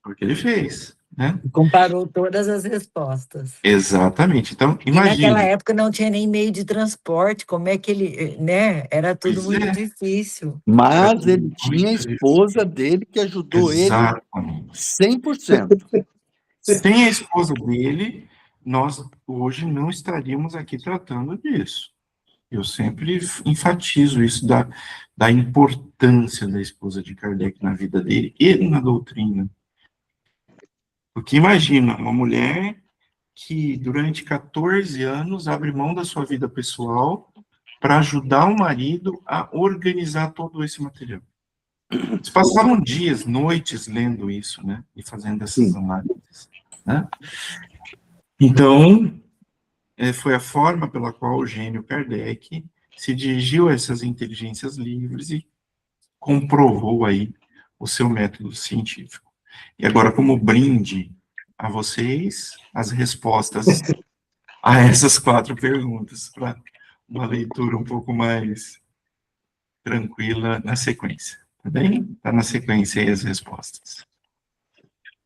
Foi o que ele fez. né? Comparou todas as respostas. Exatamente. Então, E naquela imagina. época não tinha nem meio de transporte, como é que ele, né? Era tudo Pois muito é. difícil. Mas ele tinha a esposa dele que ajudou ele Exatamente. 100%. Sem a esposa dele, nós hoje não estaríamos aqui tratando disso. Eu sempre enfatizo isso da importância da esposa de Kardec na vida dele e na doutrina. Porque imagina, uma mulher que durante 14 anos abre mão da sua vida pessoal para ajudar o marido a organizar todo esse material. Eles passaram dias, noites lendo isso, né? E fazendo essas análises, né? Então, foi a forma pela qual o gênio Kardec se dirigiu a essas inteligências livres e comprovou aí o seu método científico. E agora, como brinde a vocês, as respostas a essas 4 perguntas, para uma leitura um pouco mais tranquila na sequência, tá bem? Está na sequência aí as respostas.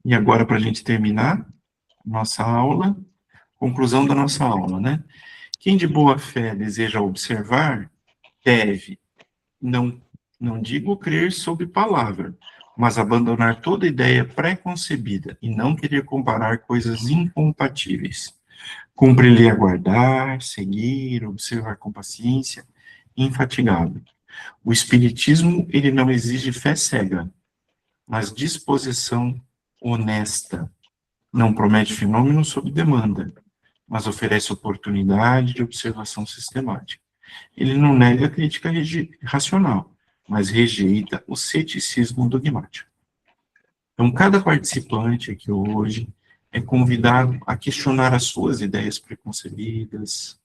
E agora, para a gente terminar nossa aula, conclusão da nossa aula, né? Quem de boa fé deseja observar, deve, não digo crer sob palavra, mas abandonar toda ideia pré-concebida e não querer comparar coisas incompatíveis. Cumpre-lhe aguardar, seguir, observar com paciência, infatigável. O espiritismo, ele não exige fé cega, mas disposição honesta. Não promete fenômenos sob demanda, mas oferece oportunidade de observação sistemática. Ele não nega a crítica racional, mas rejeita o ceticismo dogmático. Então, cada participante aqui hoje é convidado a questionar as suas ideias preconcebidas,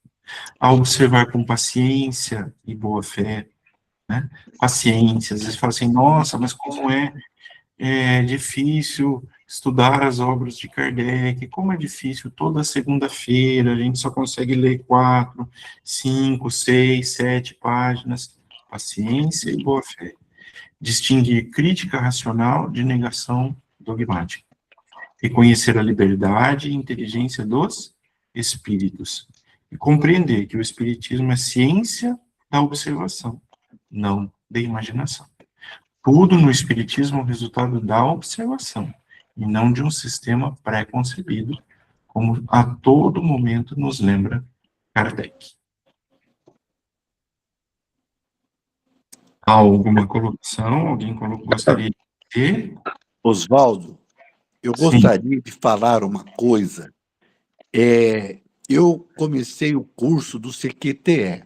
a observar com paciência e boa fé, né? Paciência, às vezes fala assim, nossa, mas como é difícil estudar as obras de Kardec, como é difícil, toda segunda-feira a gente só consegue ler 4, 5, 6, 7 páginas, paciência e boa fé. Distinguir crítica racional de negação dogmática. Reconhecer a liberdade e inteligência dos espíritos. E compreender que o espiritismo é ciência da observação, não da imaginação. Tudo no espiritismo é o resultado da observação, e não de um sistema pré-concebido, como a todo momento nos lembra Kardec. Há alguma colocação? Alguém gostaria de ter? Oswaldo, eu Sim. gostaria de falar uma coisa. Eu comecei o curso do CQTE.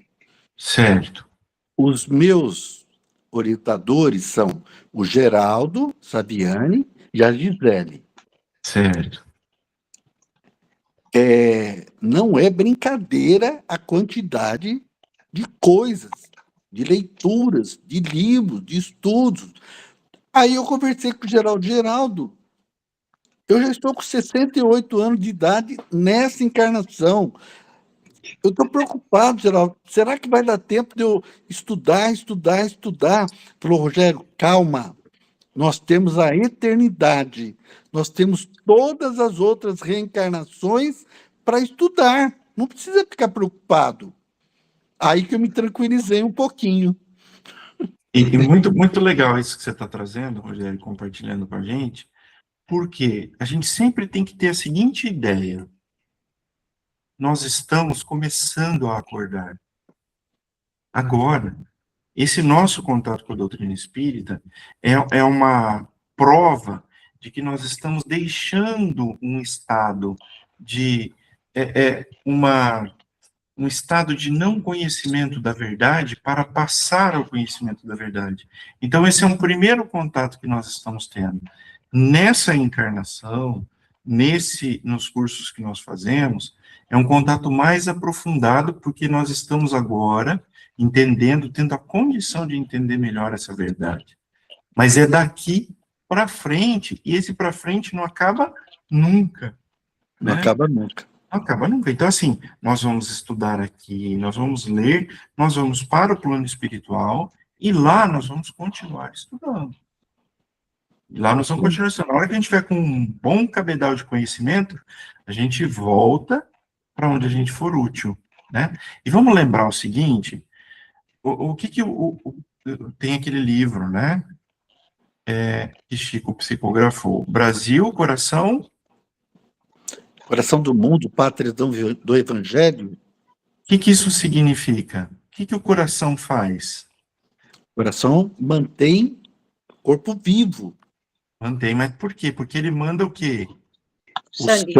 Certo. Os meus orientadores são o Geraldo Saviani e a Gisele. Certo. Não é brincadeira a quantidade de coisas, de leituras, de livros, de estudos. Aí eu conversei com o Geraldo. Geraldo, eu já estou com 68 anos de idade nessa encarnação. Eu estou preocupado, Geraldo. Será que vai dar tempo de eu estudar? Falou, Rogério, calma. Nós temos a eternidade. Nós temos todas as outras reencarnações para estudar. Não precisa ficar preocupado. Aí que eu me tranquilizei um pouquinho. E muito, muito legal isso que você está trazendo, Rogério, compartilhando com a gente, porque a gente sempre tem que ter a seguinte ideia: nós estamos começando a acordar. Agora, esse nosso contato com a doutrina espírita é uma prova de que nós estamos deixando um estado de um estado de não conhecimento da verdade para passar ao conhecimento da verdade. Então, esse é um primeiro contato que nós estamos tendo. Nessa encarnação, nos cursos que nós fazemos, é um contato mais aprofundado, porque nós estamos agora entendendo, tendo a condição de entender melhor essa verdade. Mas é daqui para frente, e esse para frente não acaba nunca. Não acaba nunca. Não acaba nunca. Então, assim, nós vamos estudar aqui, nós vamos ler, nós vamos para o plano espiritual, e lá nós vamos continuar estudando. Lá nós vamos continuar isso. Na hora que a gente tiver com um bom cabedal de conhecimento, a gente volta para onde a gente for útil, né? E vamos lembrar o seguinte, o que tem aquele livro, né? Que Chico psicografou. Brasil, coração... Coração do mundo, pátria do Evangelho. O que isso significa? O que o coração faz? O coração mantém o corpo vivo. Mantém, mas por quê? Porque ele manda o quê? O Sangue.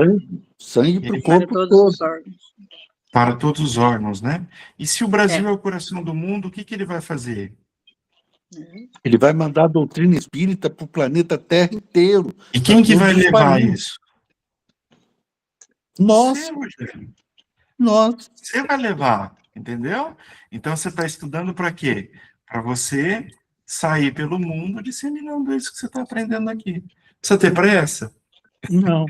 sangue para o Para corpo todos todo. os órgãos. Para todos os órgãos, né? E se o Brasil é o coração do mundo, o que ele vai fazer? Ele vai mandar a doutrina espírita para o planeta Terra inteiro. E quem que vai todos os levar países. isso? Nós, Você, Rogério. nós. Você vai levar, entendeu? Então você está estudando para quê? Para você sair pelo mundo disseminando isso que você está aprendendo aqui. Precisa ter pressa? Não.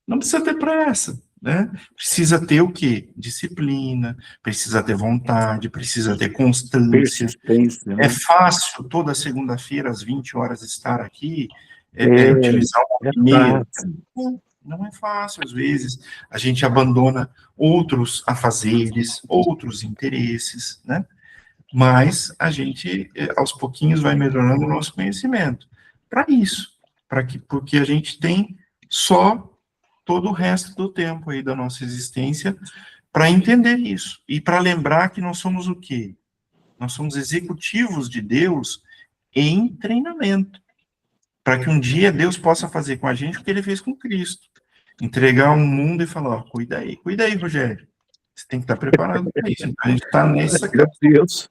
Não precisa ter pressa, né? Precisa ter o quê? Disciplina, precisa ter vontade, precisa ter constância. Persistência, né? É fácil toda segunda-feira às 20 horas estar aqui, utilizar uma e-mail. Não é fácil, às vezes, a gente abandona outros afazeres, outros interesses, né? Mas a gente, aos pouquinhos, vai melhorando o nosso conhecimento. Para isso, porque a gente tem só todo o resto do tempo aí da nossa existência para entender isso. E para lembrar que nós somos o quê? Nós somos executivos de Deus em treinamento. Para que um dia Deus possa fazer com a gente o que ele fez com Cristo. Entregar um mundo e falar, ó, cuida aí, Rogério. Você tem que estar preparado para isso. Então, a gente está nessa... Deus.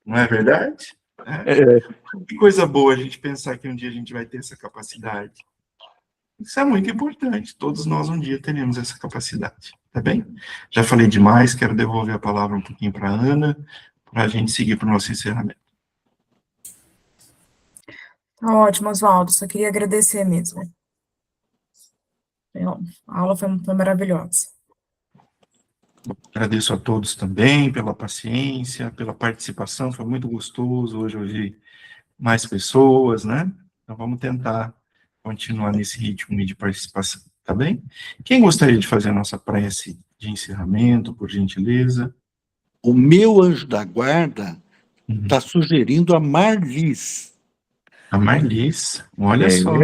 Não é verdade? Que coisa boa a gente pensar que um dia a gente vai ter essa capacidade. Isso é muito importante. Todos nós um dia teremos essa capacidade. Tá bem? Já falei demais, quero devolver a palavra um pouquinho para a Ana, para a gente seguir para o nosso encerramento. Ótimo, Oswaldo. Só queria agradecer mesmo. A aula foi maravilhosa. Agradeço a todos também pela paciência, pela participação, foi muito gostoso hoje ouvir mais pessoas, né? Então vamos tentar continuar nesse ritmo de participação, tá bem? Quem gostaria de fazer a nossa prece de encerramento, por gentileza? O meu anjo da guarda está sugerindo a Marlis. A Marlis, olha só.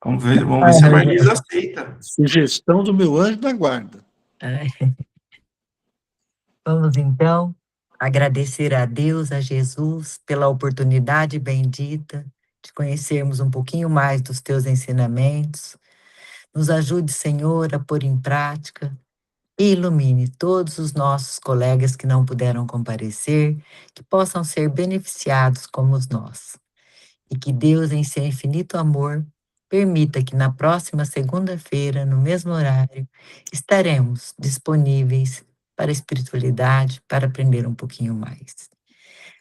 Vamos ver se a Marlis aceita. Sugestão do meu anjo da guarda. Vamos, então, agradecer a Deus, a Jesus, pela oportunidade bendita de conhecermos um pouquinho mais dos teus ensinamentos. Nos ajude, Senhor, a pôr em prática e ilumine todos os nossos colegas que não puderam comparecer, que possam ser beneficiados como nós. E que Deus, em seu infinito amor, permita que na próxima segunda-feira, no mesmo horário, estaremos disponíveis para a espiritualidade, para aprender um pouquinho mais.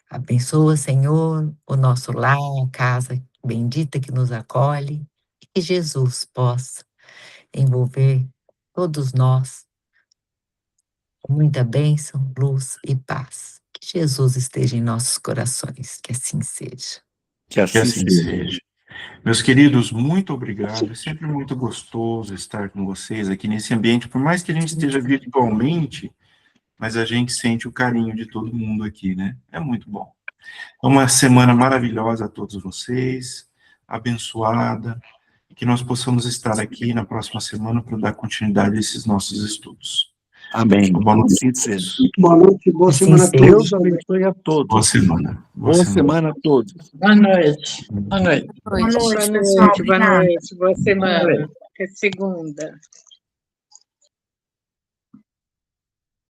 Abençoa, Senhor, o nosso lar, a casa bendita que nos acolhe, e que Jesus possa envolver todos nós com muita bênção, luz e paz. Que Jesus esteja em nossos corações, que assim seja. Que assim seja. Meus queridos, muito obrigado. É sempre muito gostoso estar com vocês aqui nesse ambiente, por mais que a gente esteja virtualmente, mas a gente sente o carinho de todo mundo aqui, né? É muito bom. Uma semana maravilhosa a todos vocês, abençoada, e que nós possamos estar aqui na próxima semana para dar continuidade a esses nossos estudos. Amém. Boa noite. Assim seja. Boa noite, boa semana a todos. Deus abençoe a todos. Boa semana. Boa semana a todos. Boa noite. Boa noite. Boa noite, Boa pessoal. noite, boa Obrigada. noite, boa semana. Até segunda.